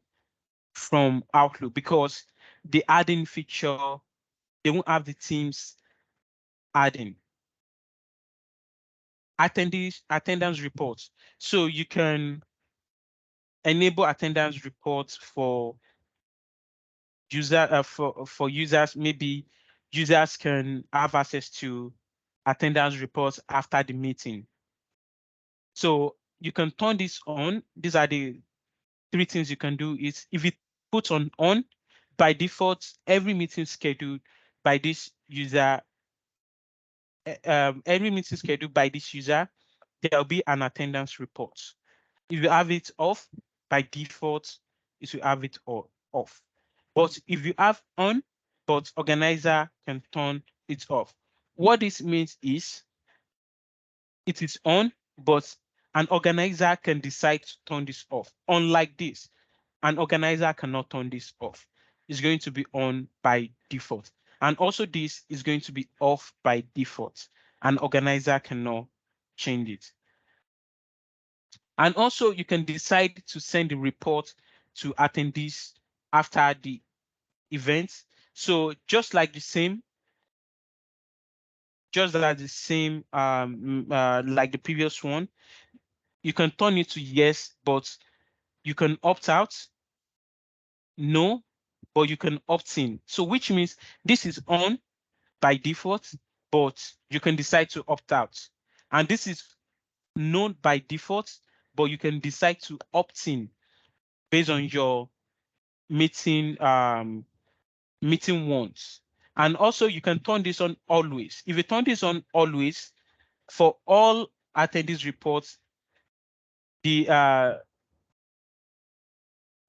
from Outlook because the add-in feature, they won't have the Teams add-in. Attendance reports. So you can enable attendance reports for users. Maybe users can have access to attendance reports after the meeting. So you can turn this on. These are the three things you can do. Is if it puts on by default, every meeting scheduled by this user, every meeting scheduled by this user, there will be an attendance report. If you have it off, by default, it will have it off. But if you have on, but organizer can turn it off. What this means is it is on, but an organizer can decide to turn this off. Unlike this, an organizer cannot turn this off. It's going to be on by default. And also this is going to be off by default. An organizer cannot change it. And also you can decide to send the report to attendees after the event. So just like the same, like the previous one, you can turn it to yes, but you can opt out, no, but you can opt in. So which means this is on by default, but you can decide to opt out. And this is known by default, but you can decide to opt in based on your meeting wants. And also you can turn this on always. If you turn this on always, for all attendees reports, the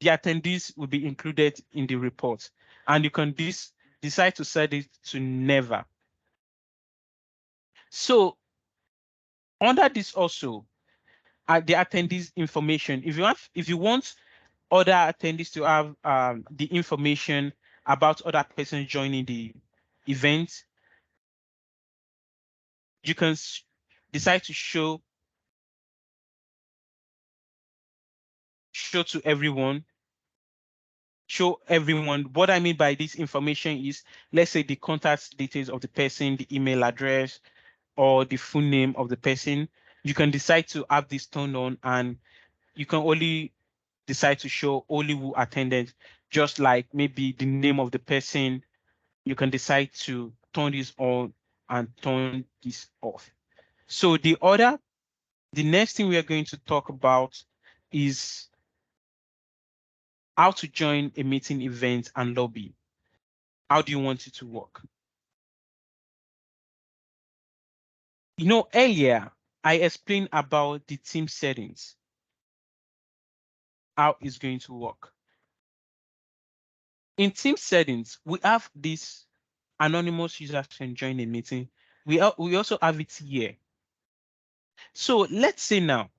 attendees will be included in the report. And you can decide to set it to never. So under this also, the attendees information. If you want other attendees to have the information about other persons joining the event, you can decide to show to everyone. Show everyone. What I mean by this information is, let's say the contact details of the person, the email address, or the full name of the person. You can decide to have this turned on, and you can only decide to show only who attended, just like maybe the name of the person. You can decide to turn this on and turn this off. So the next thing we are going to talk about is how to join a meeting event and lobby. How do you want it to work? You know, earlier I explained about the team settings, how it's going to work. In team settings, we have this anonymous users can join a meeting. We also have it here. So let's say now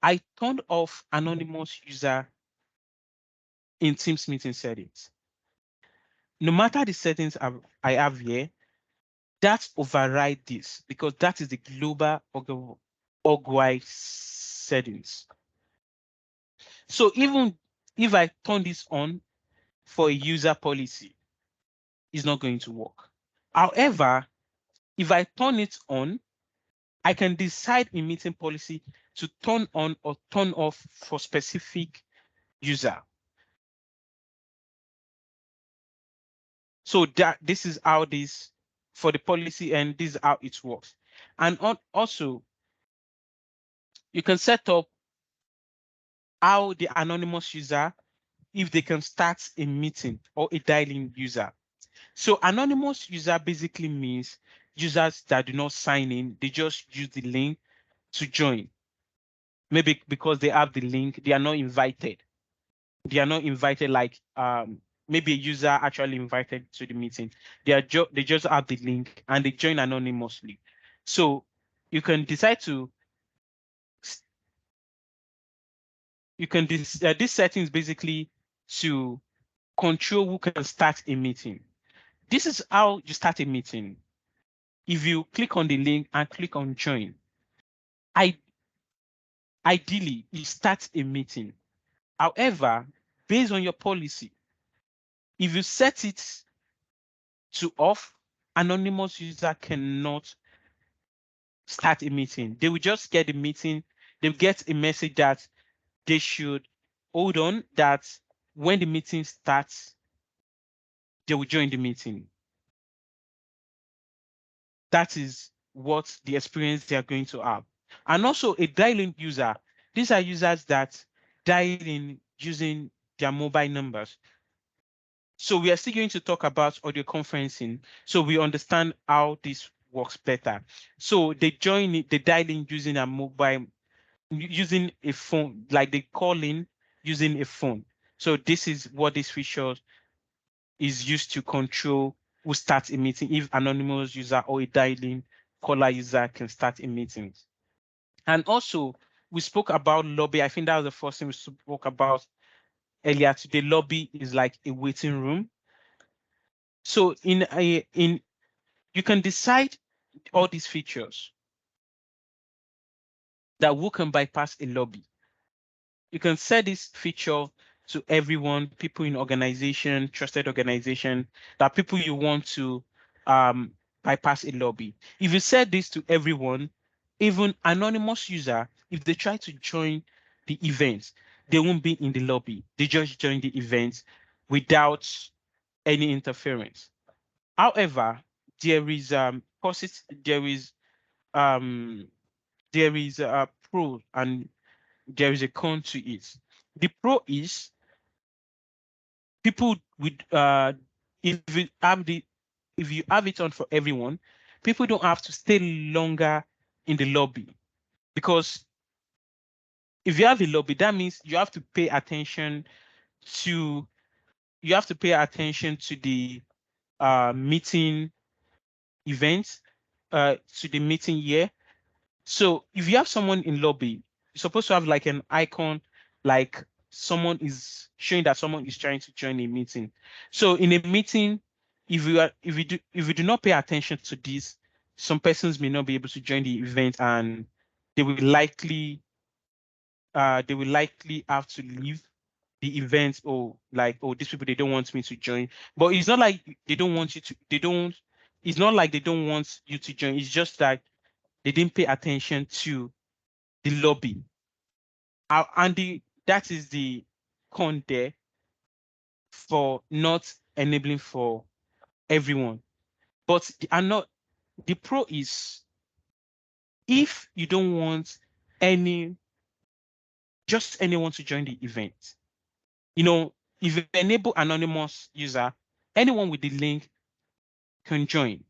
I turned off anonymous user in Teams meeting settings. No matter the settings I have here, that override this, because that is the global org-wide settings. So even if I turn this on for a user policy, it's not going to work. However, if I turn it on, I can decide in meeting policy to turn on or turn off for specific user. So this is how this for the policy, and this is how it works. And also, you can set up how the anonymous user, if they can start a meeting or a dialing user. So anonymous user basically means users that do not sign in, they just use the link to join. Maybe because they have the link, they are not invited. They are not invited like maybe a user actually invited to the meeting. They just have the link and they join anonymously. So you can decide to this settings basically to control who can start a meeting. This is how you start a meeting. If you click on the link and click on join, ideally you start a meeting. However, based on your policy, if you set it to off, anonymous user cannot start a meeting. They will just get the meeting. They'll get a message that they should hold on, that when the meeting starts, they will join the meeting. That is what the experience they are going to have. And also a dial-in user. These are users that dial in using their mobile numbers. So we are still going to talk about audio conferencing, so we understand how this works better. So they join it, they dial in using a mobile, using a phone, like they call in using a phone. So this is what this feature is used to control who starts a meeting, if anonymous user or a dialing caller user can start a meeting. And also we spoke about lobby. I think that was the first thing we spoke about earlier today. Lobby is like a waiting room. So you can decide all these features that who can bypass a lobby. You can set this feature to everyone, people in organization, trusted organization, that people you want to bypass a lobby. If you set this to everyone, even anonymous user, if they try to join the event, they won't be in the lobby. They just join the event without any interference. However, there is um there is a pro and there is a con to it. The pro is people with if you have the if you have it on for everyone, people don't have to stay longer in the lobby, because if you have a lobby, that means you have to pay attention to the meeting events, to the meeting year. So if you have someone in lobby, you're supposed to have like an icon, like someone is showing that someone is trying to join a meeting. So in a meeting, if you do not pay attention to this, some persons may not be able to join the event, and they will likely have to leave the event, or like, oh, these people, they don't want me to join. But it's not like they don't want you to they don't it's not like they don't want you to join. It's just that they didn't pay attention to the lobby. That is the con there for not enabling for everyone. But the pro is, if you don't want just anyone to join the event, if you enable anonymous user, anyone with the link can join.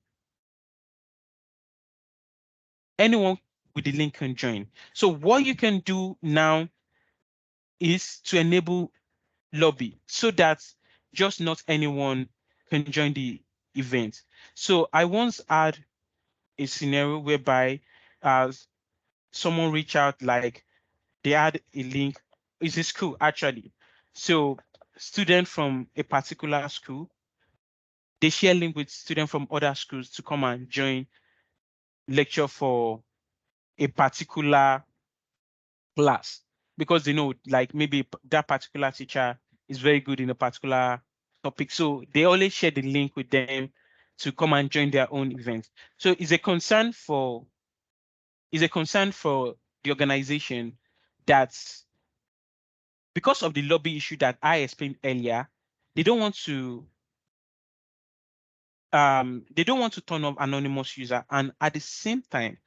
Anyone with the link can join. So what you can do now is to enable lobby, so that just not anyone can join the event. So I once had a scenario whereby someone reached out, like they had a link. It's a school actually. So student from a particular school, they share link with students from other schools to come and join lecture for a particular class, because they know, like, maybe that particular teacher is very good in a particular topic. So they always share the link with them to come and join their own event. So it's a concern for the organization that, because of the lobby issue that I explained earlier, they don't want to turn off anonymous user, and at the same time,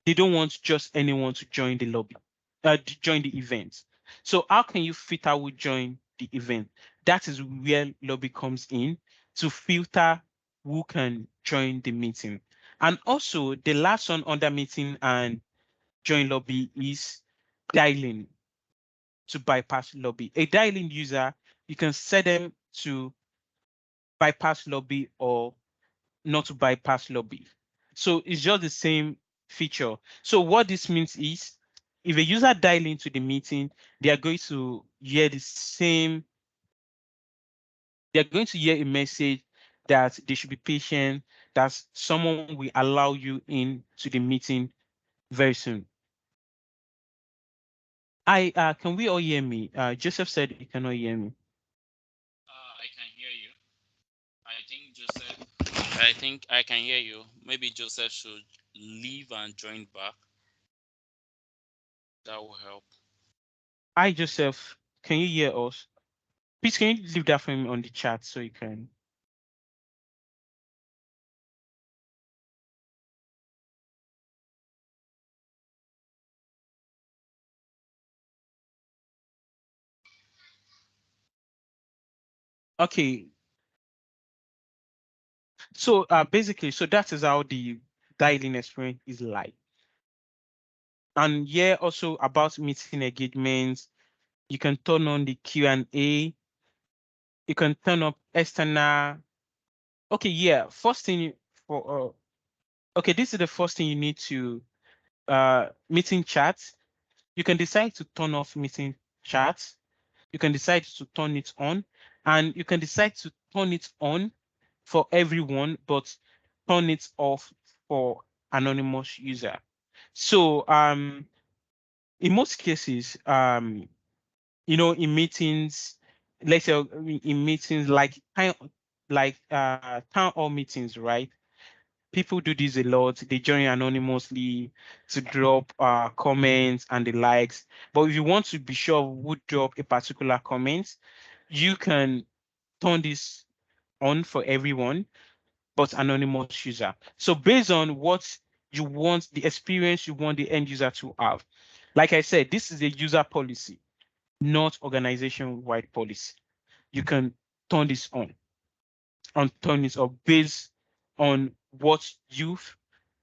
they don't want just anyone to join the lobby, to join the event. So how can you filter who join the event? That is where lobby comes in, to filter who can join the meeting. And also the last one under meeting and join lobby is dialing to bypass lobby. A dialing user, you can set them to bypass lobby or not to bypass lobby. So it's just the same feature. So what this means is, if a user dial into the meeting, they are going to hear a message that they should be patient, that someone will allow you in to the meeting very soon. Can we all hear me? Joseph said he cannot hear me.
I can hear you. I think I can hear you. Maybe Joseph should leave and join back. That will help.
Hi, Joseph. Can you hear us? Please, can you leave that for me on the chat so you can? Okay. So basically, so that is how the dialing experience is like. And yeah, also about meeting engagements, you can turn on the Q&A. You can turn up external. Okay, yeah. First thing okay, this is the first thing you need to meeting chat. You can decide to turn off meeting chat. You can decide to turn it on, and you can decide to turn it on for everyone, but turn it off for anonymous user. So in most cases, in meetings, let's say in meetings like town hall meetings, right? People do this a lot. They join anonymously to drop comments and the likes. But if you want to be sure who drop a particular comment, you can turn this on for everyone, but anonymous user. So based on what you want, the experience you want the end user to have. Like I said, this is a user policy, not organization-wide policy. You can turn this on and turn this off based on what you,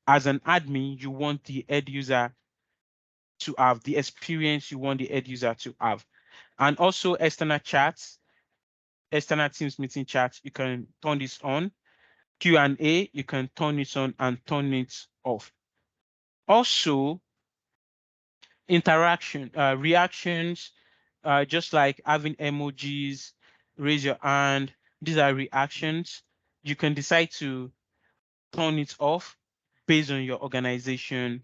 as an admin, you want the end user to have, the experience you want the end user to have. And also external chats, external Teams meeting chats, you can turn this on. Q&A, you can turn it on and turn it off. Also, interaction, reactions, just like having emojis, raise your hand, these are reactions. You can decide to turn it off based on your organization,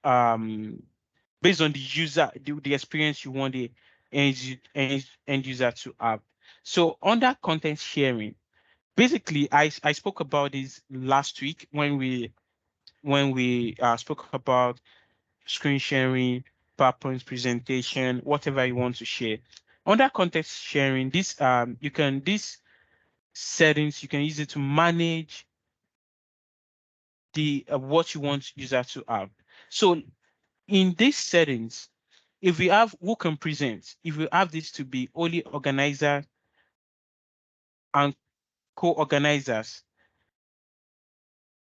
based on the user, the experience you want the end user to have. So under content sharing, basically, I spoke about this last week when we spoke about screen sharing, PowerPoint presentation, whatever you want to share. Under context sharing, this these settings you can use it to manage the what you want user to have. So in these settings, if we have who can present, if we have this to be only organizer and co-organizers,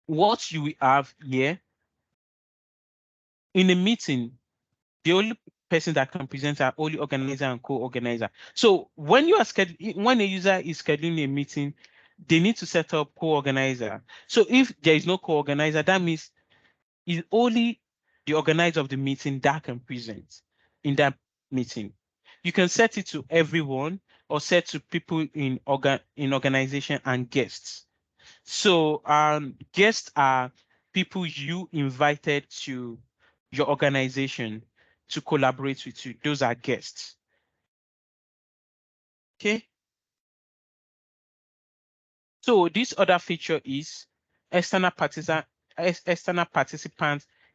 what you will have here in a meeting, the only person that can present are only organizer and co-organizer. So when you are when a user is scheduling a meeting, they need to set up co-organizer. So if there is no co-organizer, that means it's only the organizer of the meeting that can present in that meeting. You can set it to everyone or set to people in organization and guests. So guests are people you invited to your organization to collaborate with you. Those are guests. Okay. So this other feature is external participants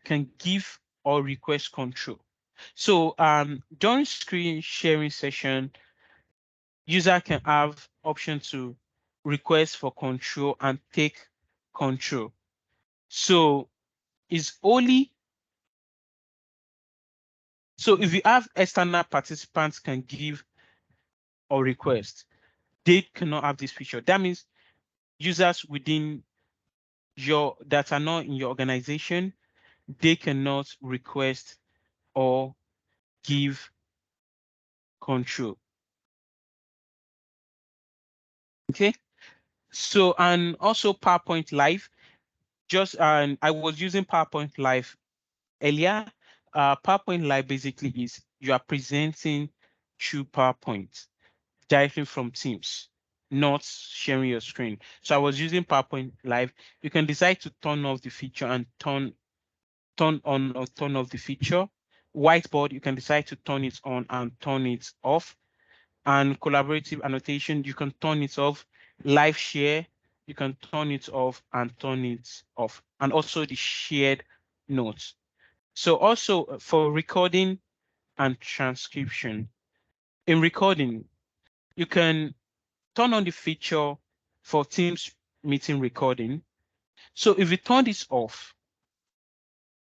can give or request control. So during screen sharing session, user can have option to request for control and take control. So it's only if you have external participants can give or request, they cannot have this feature. That means users within that are not in your organization, they cannot request or give control. Okay. So, and also PowerPoint Live, I was using PowerPoint Live earlier. PowerPoint Live basically is you are presenting through PowerPoint directly from Teams, not sharing your screen. So I was using PowerPoint Live. You can decide to turn off the feature and turn on or turn off the feature. Whiteboard, you can decide to turn it on and turn it off. And collaborative annotation, you can turn it off. Live share, you can turn it off and turn it off. And also the shared notes. So also for recording and transcription, in recording, you can turn on the feature for Teams meeting recording. So if you turn this off,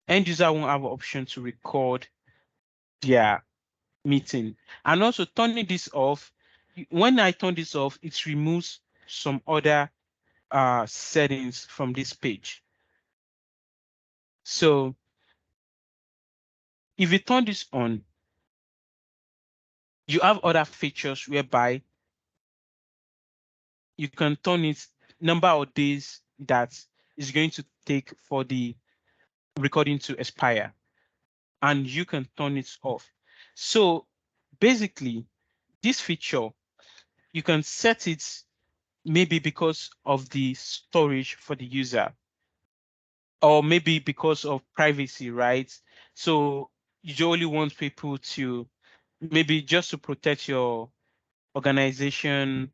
end user won't have an option to record their meeting. And also turning this off, when I turn this off, it removes some other settings from this page. So if you turn this on, you have other features whereby you can turn it number of days that is going to take for the recording to expire. and you can turn it off. So basically, this feature, you can set it maybe because of the storage for the user, or maybe because of privacy, right? So you only want people to, maybe just to protect your organization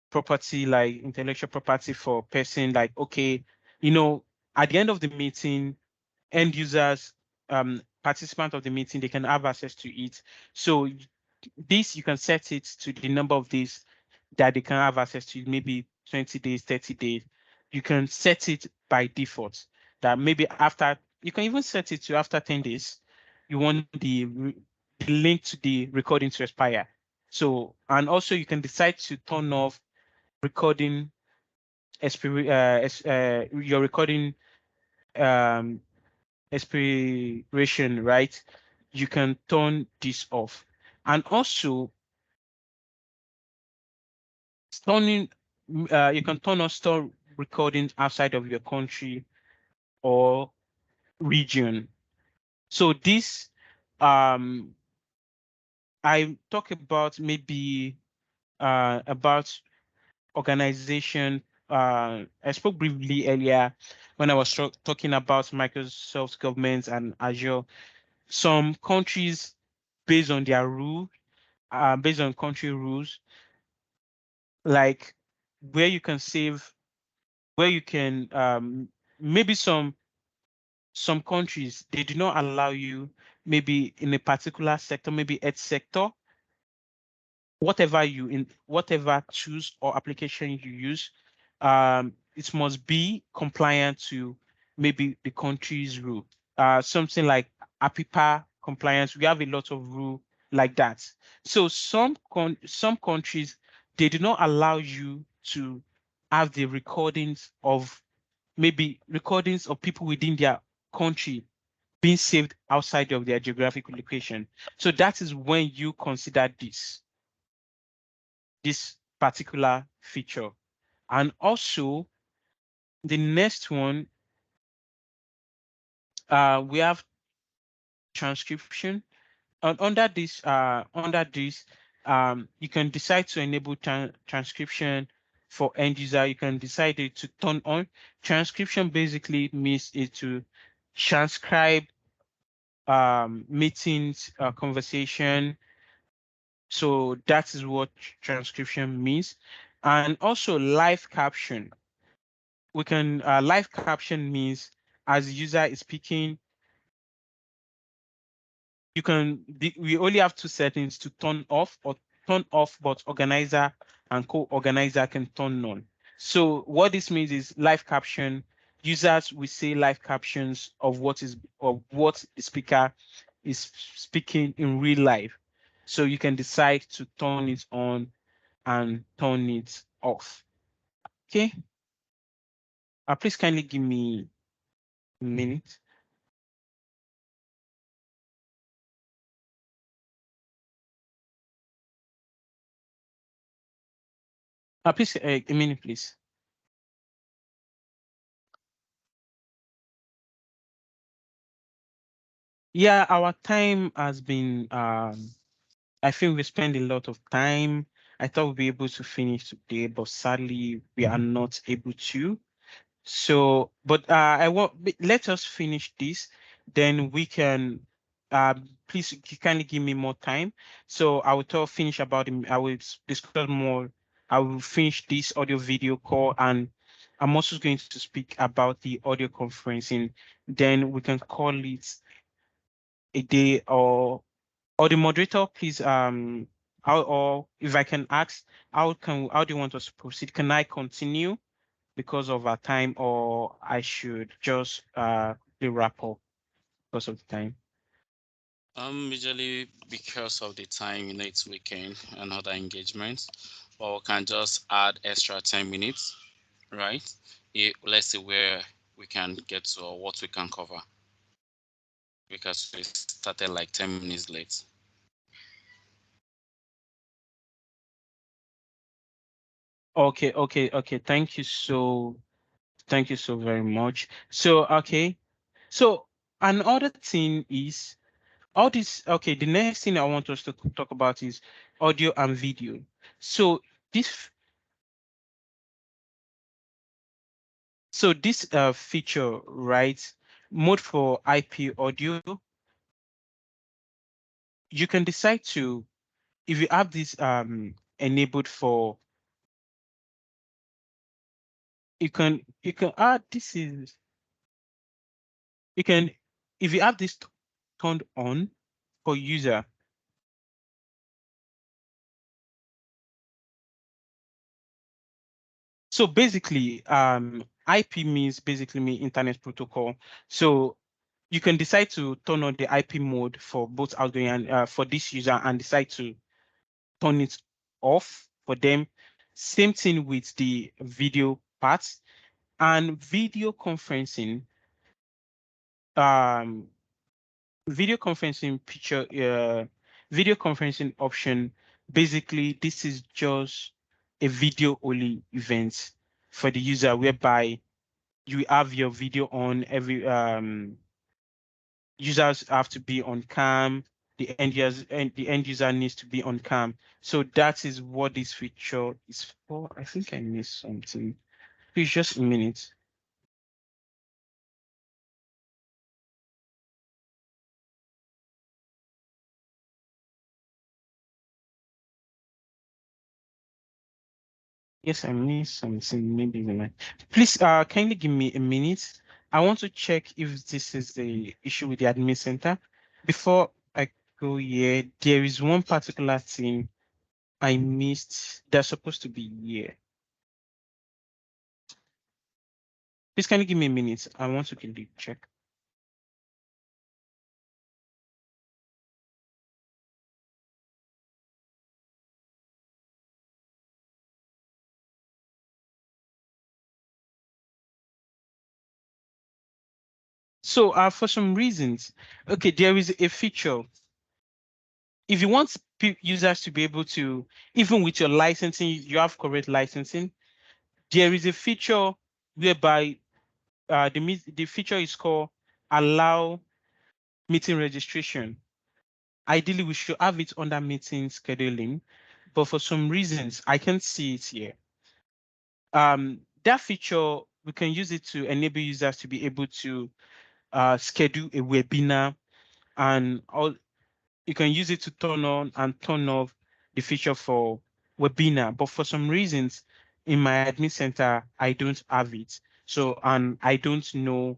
property, like intellectual property for person, like, okay, at the end of the meeting, end users, participant of the meeting, they can have access to it. So this, you can set it to the number of days that they can have access to, maybe 20 days, 30 days. You can set it by default that maybe after, you can even set it to after 10 days, you want the link to the recording to expire. So, and also you can decide to turn off recording, your recording um, expiration, right? You can turn this off. And also turning, you can turn on store recordings outside of your country or region. So this, I talk about maybe about organization. I spoke briefly earlier when I was talking about Microsoft government and Azure. Some countries, based on their rule, based on country rules, like where you can save, where you can, maybe some countries, they do not allow you, maybe in a particular sector, maybe health sector, whatever tools or application you use, it must be compliant to maybe the country's rule. Something like APIPA compliance, we have a lot of rule like that. So some countries, they do not allow you to have the recordings of, maybe recordings of people within their country being saved outside of their geographic location. So that is when you consider this particular feature. And also the next one, we have transcription. And under this, you can decide to enable transcription for end user. You can decide it to turn on. Transcription basically means it to transcribe meetings, conversation. So that is what transcription means. And also live caption. We can, live caption means as the user is speaking, we only have two settings to turn off or turn off, but organizer and co-organizer can turn on. So what this means is live caption, users will say live captions of what the speaker is speaking in real life. So you can decide to turn it on and turn it off. Okay. Please kindly give me a minute. Please, a minute, please. Yeah, our time has been, I think we spend a lot of time. I thought we'd be able to finish today, but sadly we are not able to. So, but let us finish this, then we can, please kindly give me more time. So I will finish about I will discuss more. I will finish this audio video call, and I'm also going to speak about the audio conferencing. Then we can call it a day, or the moderator, please, how, or if I can ask, how do you want us to proceed? Can I continue because of our time, or I should just wrap up because of the time?
Usually because of the time, it's weekend and other engagements, or we can just add extra 10 minutes, right? Let's see where we can get to or what we can cover, because we started like 10 minutes late.
Okay. Thank you so very much. So, okay. So Another thing is all this. Okay, the next thing I want us to talk about is audio and video. So this feature, right? Mode for IP audio. You can decide to, if you have this enabled for, you can add this is you can if you have this turned on for user. So basically, IP means internet protocol. So you can decide to turn on the IP mode for both outgoing and for this user, and decide to turn it off for them. Same thing with the video parts and video conferencing. Um, video conferencing video conferencing option. Basically, this is just a video only event for the user, whereby you have your video on. Every users have to be on cam. The end user needs to be on cam. So that is what this feature is for. I think I missed something. Please, just a minute. Yes, I missed something. Maybe please kindly give me a minute. I want to check if this is the issue with the admin center. Before I go here, there is one particular thing I missed that's supposed to be here. Please can you give me a minute? I want to quickly check. So for some reasons, okay, there is a feature. If you want users to be able to, even with your licensing, you have correct licensing, there is a feature whereby the feature is called allow meeting registration. Ideally, we should have it under meeting scheduling, but for some reasons, I can't see it here. That feature, we can use it to enable users to be able to schedule a webinar, and all you can use it to turn on and turn off the feature for webinar. But for some reasons, in my admin center, I don't have it. So, and I don't know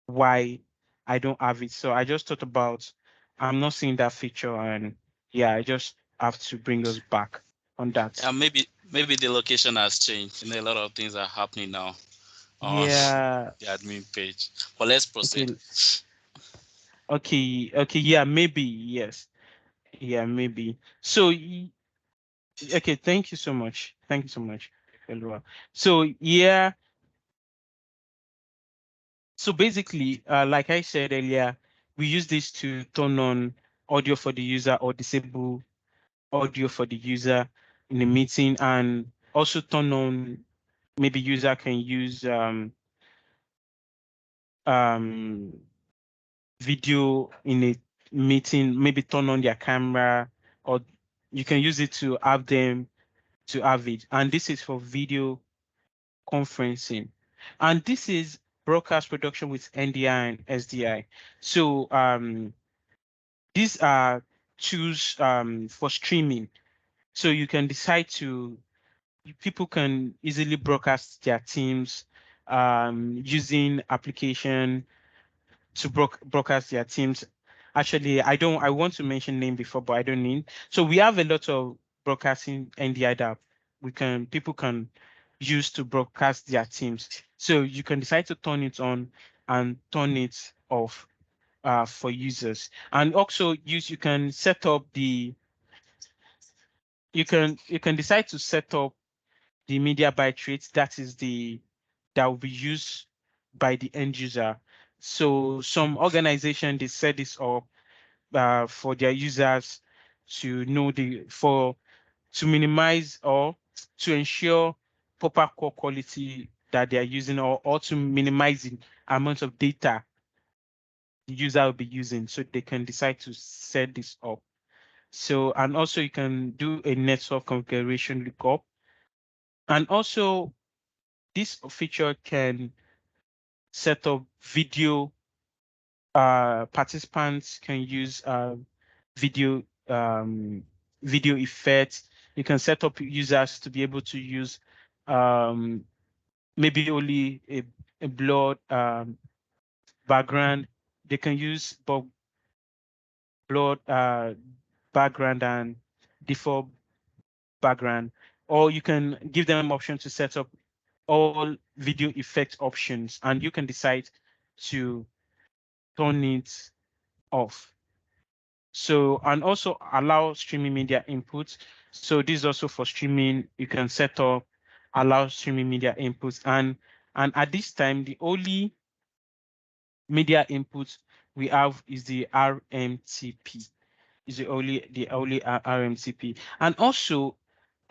why I don't have it. So I just thought about, I'm not seeing that feature, and yeah, I just have to bring us back on that.
Maybe the location has changed. A lot of things are happening now on
Yeah.
the admin page. But let's proceed.
Okay. Yeah, maybe. Yes. Yeah, maybe. So, okay. Thank you so much. Thank you so much, Ifeoluwa. So, yeah. So basically, like I said earlier, we use this to turn on audio for the user or disable audio for the user in the meeting, and also turn on, maybe user can use um video in a meeting, maybe turn on their camera, or you can use it to have them to have it. And this is for video conferencing. And this is broadcast production with NDI and SDI. So these are tools for streaming. So you can decide to, people can easily broadcast their teams using application to broadcast their teams. Actually, I want to mention name before, but I don't need. So we have a lot of broadcasting NDI that people can use to broadcast their teams. So you can decide to turn it on and turn it off for users. And also you can set up you can decide to set up the media byte rate that will be used by the end user. So some organization, they set this up for their users to know to minimize or to ensure proper core quality that they are using, or to minimize the amount of data the user will be using, so they can decide to set this up. So, and also you can do a network configuration lookup. And also this feature can set up video, participants can use video video effects. You can set up users to be able to use maybe only a blurred background. They can use blurred background and default background, or you can give them option to set up all video effect options, and you can decide to turn it off. So, and also allow streaming media inputs. So this is also for streaming. You can set up allow streaming media inputs, and at this time the only media inputs we have is the RMTP. Is the only RMTP, and also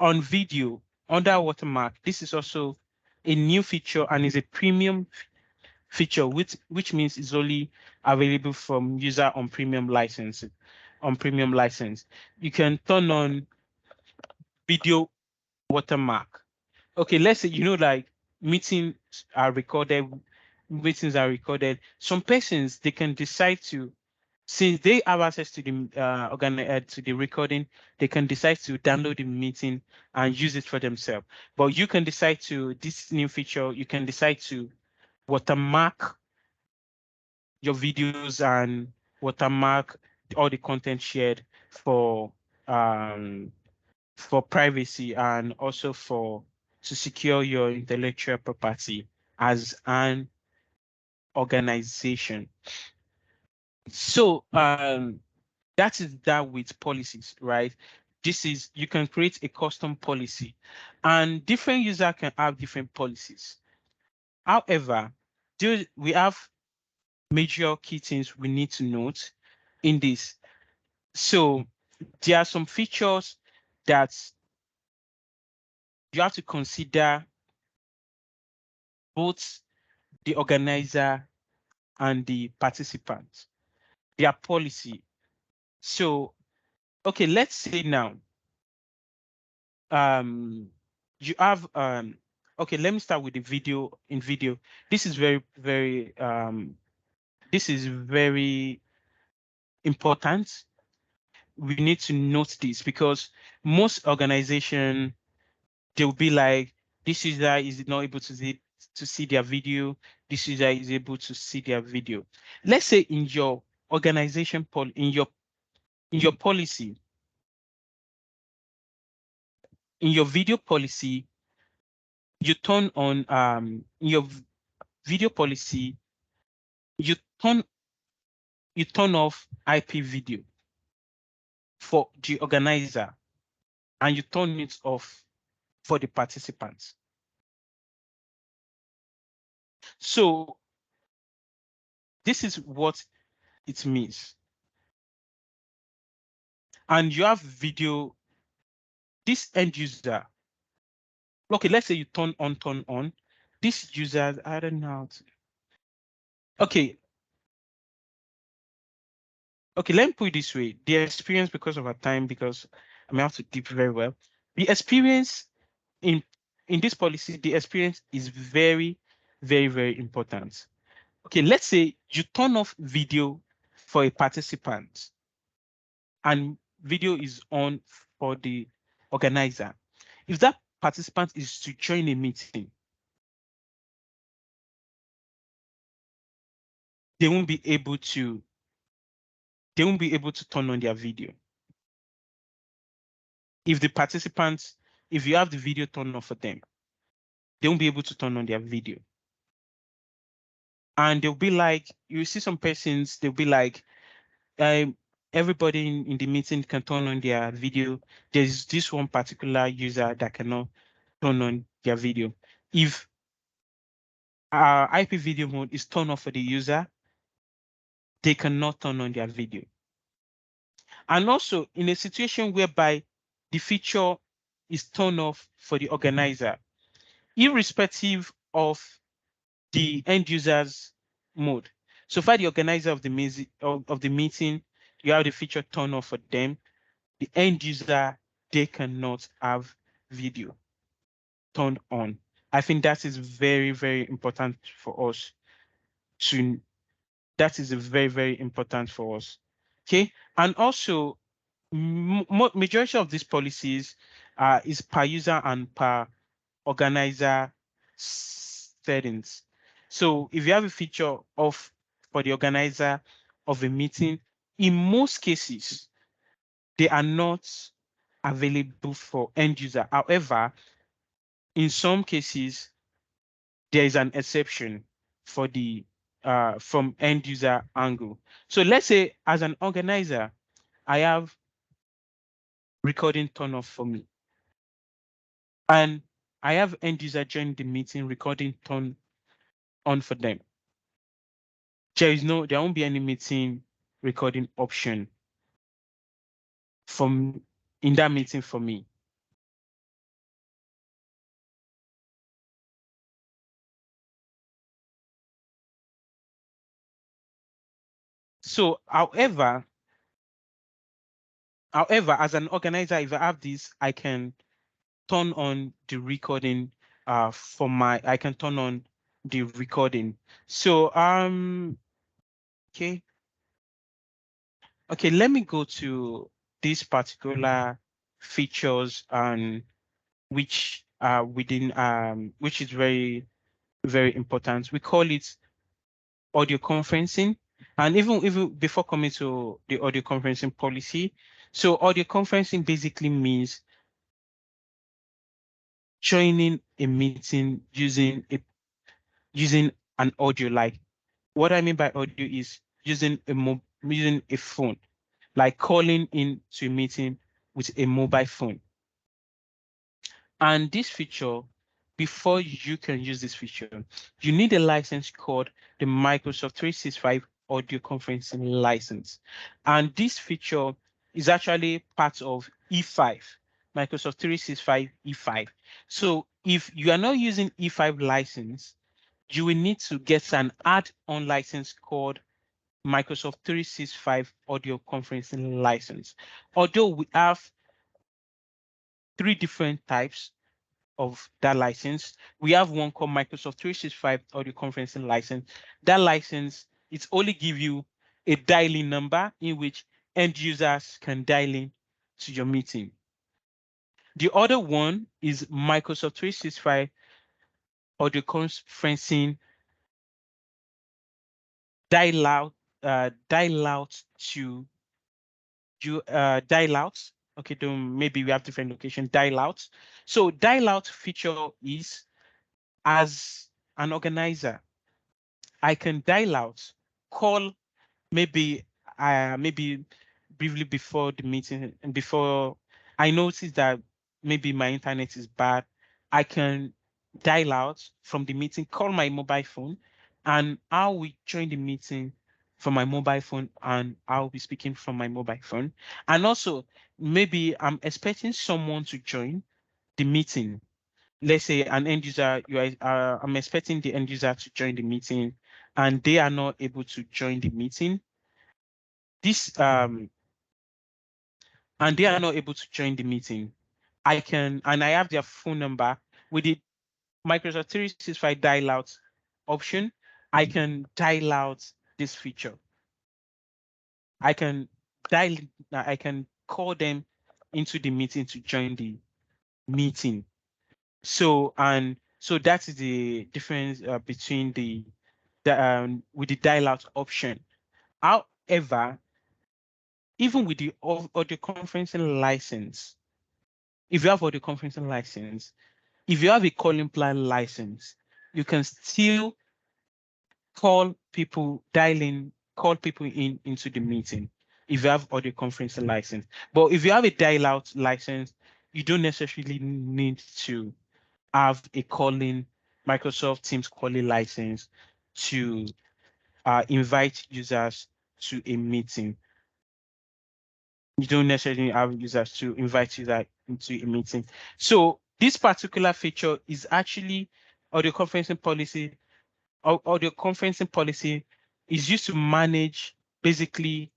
on video under watermark. This is also a new feature and is a premium feature, which means it's only available from user on premium license. On premium license, you can turn on video watermark. Okay, let's say like meetings are recorded. Meetings are recorded. Some persons, they can decide to, since they have access to the to the recording, they can decide to download the meeting and use it for themselves. But you can decide to, this new feature, you can decide to watermark your videos and watermark all the content shared um, for privacy, and also to secure your intellectual property as an organization. So that is that with policies, right? This is, you can create a custom policy, and different user can have different policies. However, we have major key things we need to note in this. So there are some features that you have to consider, both the organizer and the participants, their policy. So, okay, let's say now, you have, okay, let me start with the video. In video, this is this is very important. We need to note this because most organization, they'll be like, this user is not able to see their video. This user is able to see their video. Let's say in your organization in your policy, in your video policy, you turn on in your video policy, you turn off IP video for the organizer, and you turn it off for the participants. So this is what it means. And you have video, this end user. Okay, let's say you turn on. This user, I don't know how to. Okay. Okay, let me put it this way. The experience, because of our time, because I may have to deep very well. The experience in this policy, the experience is very, very, very important. Okay, let's say you turn off video for a participant and video is on for the organizer. If that participant is to join a meeting, they won't be able to turn on their video. If you have the video turned on for them, they won't be able to turn on their video. And they'll be like, you see some persons, they'll be like, everybody in the meeting can turn on their video. There's this one particular user that cannot turn on their video. If our IP video mode is turned off for the user, they cannot turn on their video. And also in a situation whereby the feature is turned off for the organizer, irrespective of the end user's mode. So far, the organizer of the music of the meeting, you have the feature turn off for them. The end user, they cannot have video turned on. I think that is very, very important for us to, that is very, very important for us. Okay. And also, majority of these policies is per user and per organizer settings. So if you have a feature of for the organizer of a meeting, in most cases, they are not available for end user. However, in some cases, there is an exception for the from end user angle. So let's say as an organizer, I have recording turn off for me. And I have end user join the meeting, recording turn on for them. There won't be any meeting recording option from in that meeting for me. So, however, as an organizer, if I have this, I can turn on the recording I can turn on the recording. So okay, let me go to this particular features and which within which is very, very important. We call it audio conferencing. And even before coming to the audio conferencing policy, so audio conferencing basically means joining a meeting using an audio. Like, what I mean by audio is using a phone, like calling in to a meeting with a mobile phone. And this feature, before you can use this feature, you need a license called the Microsoft 365 audio conferencing license. And this feature is actually part of E5, Microsoft 365 E5. So if you are not using E5 license, you will need to get an add-on license called Microsoft 365 audio conferencing license. Although we have 3 different types of that license, we have one called Microsoft 365 audio conferencing license. That license, it's only give you a dialing number in which end users can dial in to your meeting. The other one is Microsoft 365 audio conferencing dial out to you dial out. Okay, maybe we have different location dial out. So dial out feature is, as an organizer, I can dial out, call maybe maybe briefly before the meeting and before I notice that maybe my internet is bad. I can dial out from the meeting, call my mobile phone, and I will join the meeting from my mobile phone, and I'll be speaking from my mobile phone. And also, maybe I'm expecting someone to join the meeting. Let's say an end user, I'm expecting the end user to join the meeting, and they are not able to join the meeting. And they are not able to join the meeting. I have their phone number with the Microsoft 365 dial out option. I can dial out this feature. I can call them into the meeting to join the meeting. So that is the difference between the with the dial out option. However, even with the audio conferencing license, if you have audio conferencing license, if you have a calling plan license, you can still call people into the meeting if you have audio conferencing license. But if you have a dial out license, you don't necessarily need to have a Microsoft Teams calling license to invite users to a meeting. You don't necessarily have users to invite users into a meeting. So this particular feature is actually audio conferencing policy is used to manage basically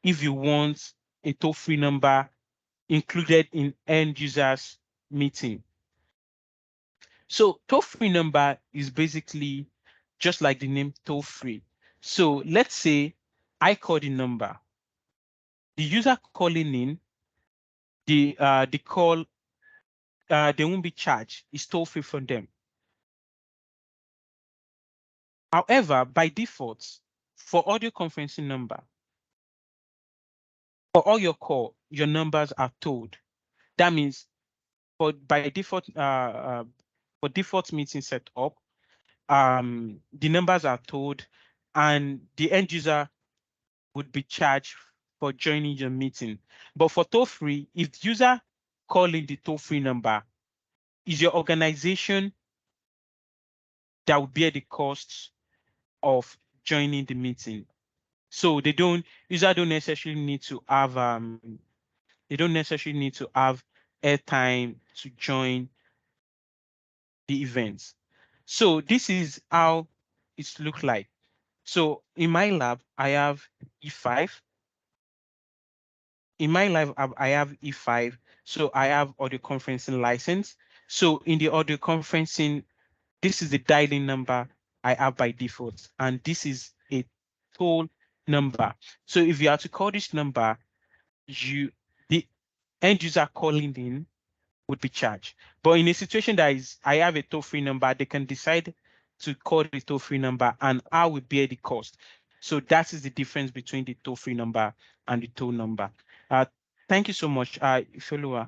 if you want a toll-free number included in end users meeting. So toll-free number is basically just like the name toll-free. So let's say I call the number. The user calling in, the call, they won't be charged. It's toll-free for them. However, by default, for audio conferencing number, for all your call, your numbers are tolled. That means by default, for default meeting setup, the numbers are tolled, and the end user would be charged for joining your meeting. But for toll free, if the user calling the toll free number is your organization that will bear the costs of joining the meeting. So user don't necessarily need to have they don't necessarily need to have airtime to join the events. So this is how it looks like. So in my lab, I have E5. In my lab, I have E5. So I have audio conferencing license. So in the audio conferencing, this is the dialing number I have by default, and this is a toll number. So if you are to call this number, the end user calling in would be charged. But in a situation that is, I have a toll-free number, they can decide to call the toll-free number and I will bear the cost. So that is the difference between the toll-free number and the toll number. Thank you so much, Ifeoluwa.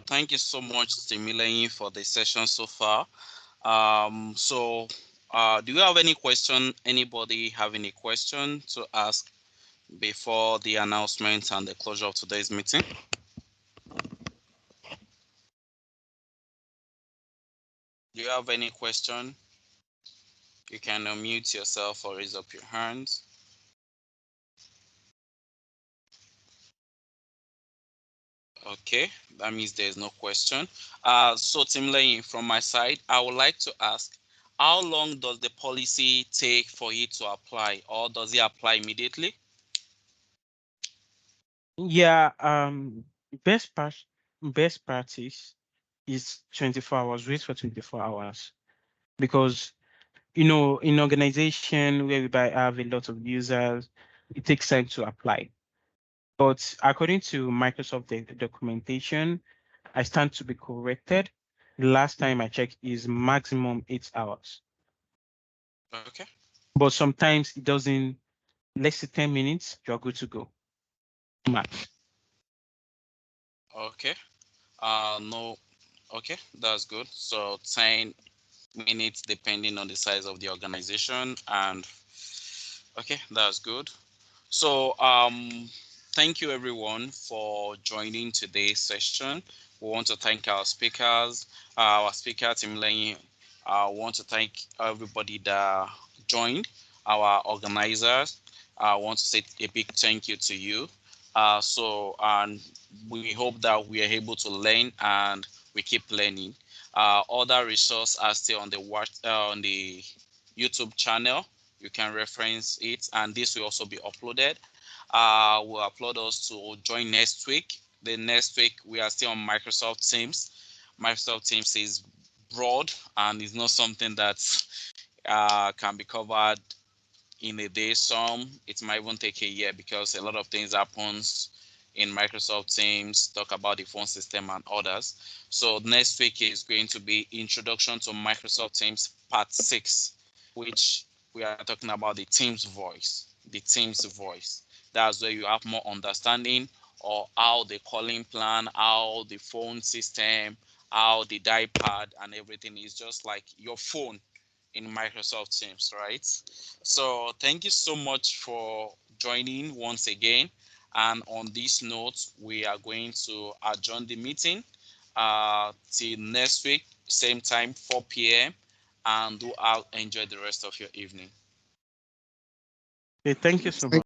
Thank you so much, Timileyin, for the session so far. Do you have any question? Anybody have any question to ask before the announcement and the closure of today's meeting? Do you have any question? You can unmute yourself or raise up your hands. Okay, that means there's no question. So Timileyin, from my side, I would like to ask, how long does the policy take for it to apply, or does it apply immediately?
Yeah, best practice is 24 hours. Wait for 24 hours, because in organization where we have a lot of users, it takes time to apply. But according to Microsoft documentation, I stand to be corrected. The last time I checked is maximum 8 hours.
Okay.
But sometimes it doesn't, less than 10 minutes, you're good to go. Max.
Okay. No. Okay, that's good. So 10 minutes depending on the size of the organization, and okay, that's good. So thank you everyone for joining today's session. We want to thank our speakers, our speaker Timileyin. I want to thank everybody that joined, our organizers. I want to say a big thank you to you. And we hope that we are able to learn and we keep learning. Other resources are still on the YouTube channel. You can reference it, and this will also be uploaded. We'll upload us to join next week. The next week we are still on Microsoft Teams. Microsoft Teams is broad and is not something that can be covered in a day. Some it might even take a year because a lot of things happens in Microsoft Teams, talk about the phone system and others. So next week is going to be Introduction to Microsoft Teams Part 6, which we are talking about the Teams voice. The Teams voice. That's where you have more understanding or how the calling plan, how the phone system, how the dial pad and everything is just like your phone in Microsoft Teams, right? So thank you so much for joining once again. And on this note, we are going to adjourn the meeting till next week, same time, 4 p.m. And do enjoy the rest of your evening.
Okay, thank you so much.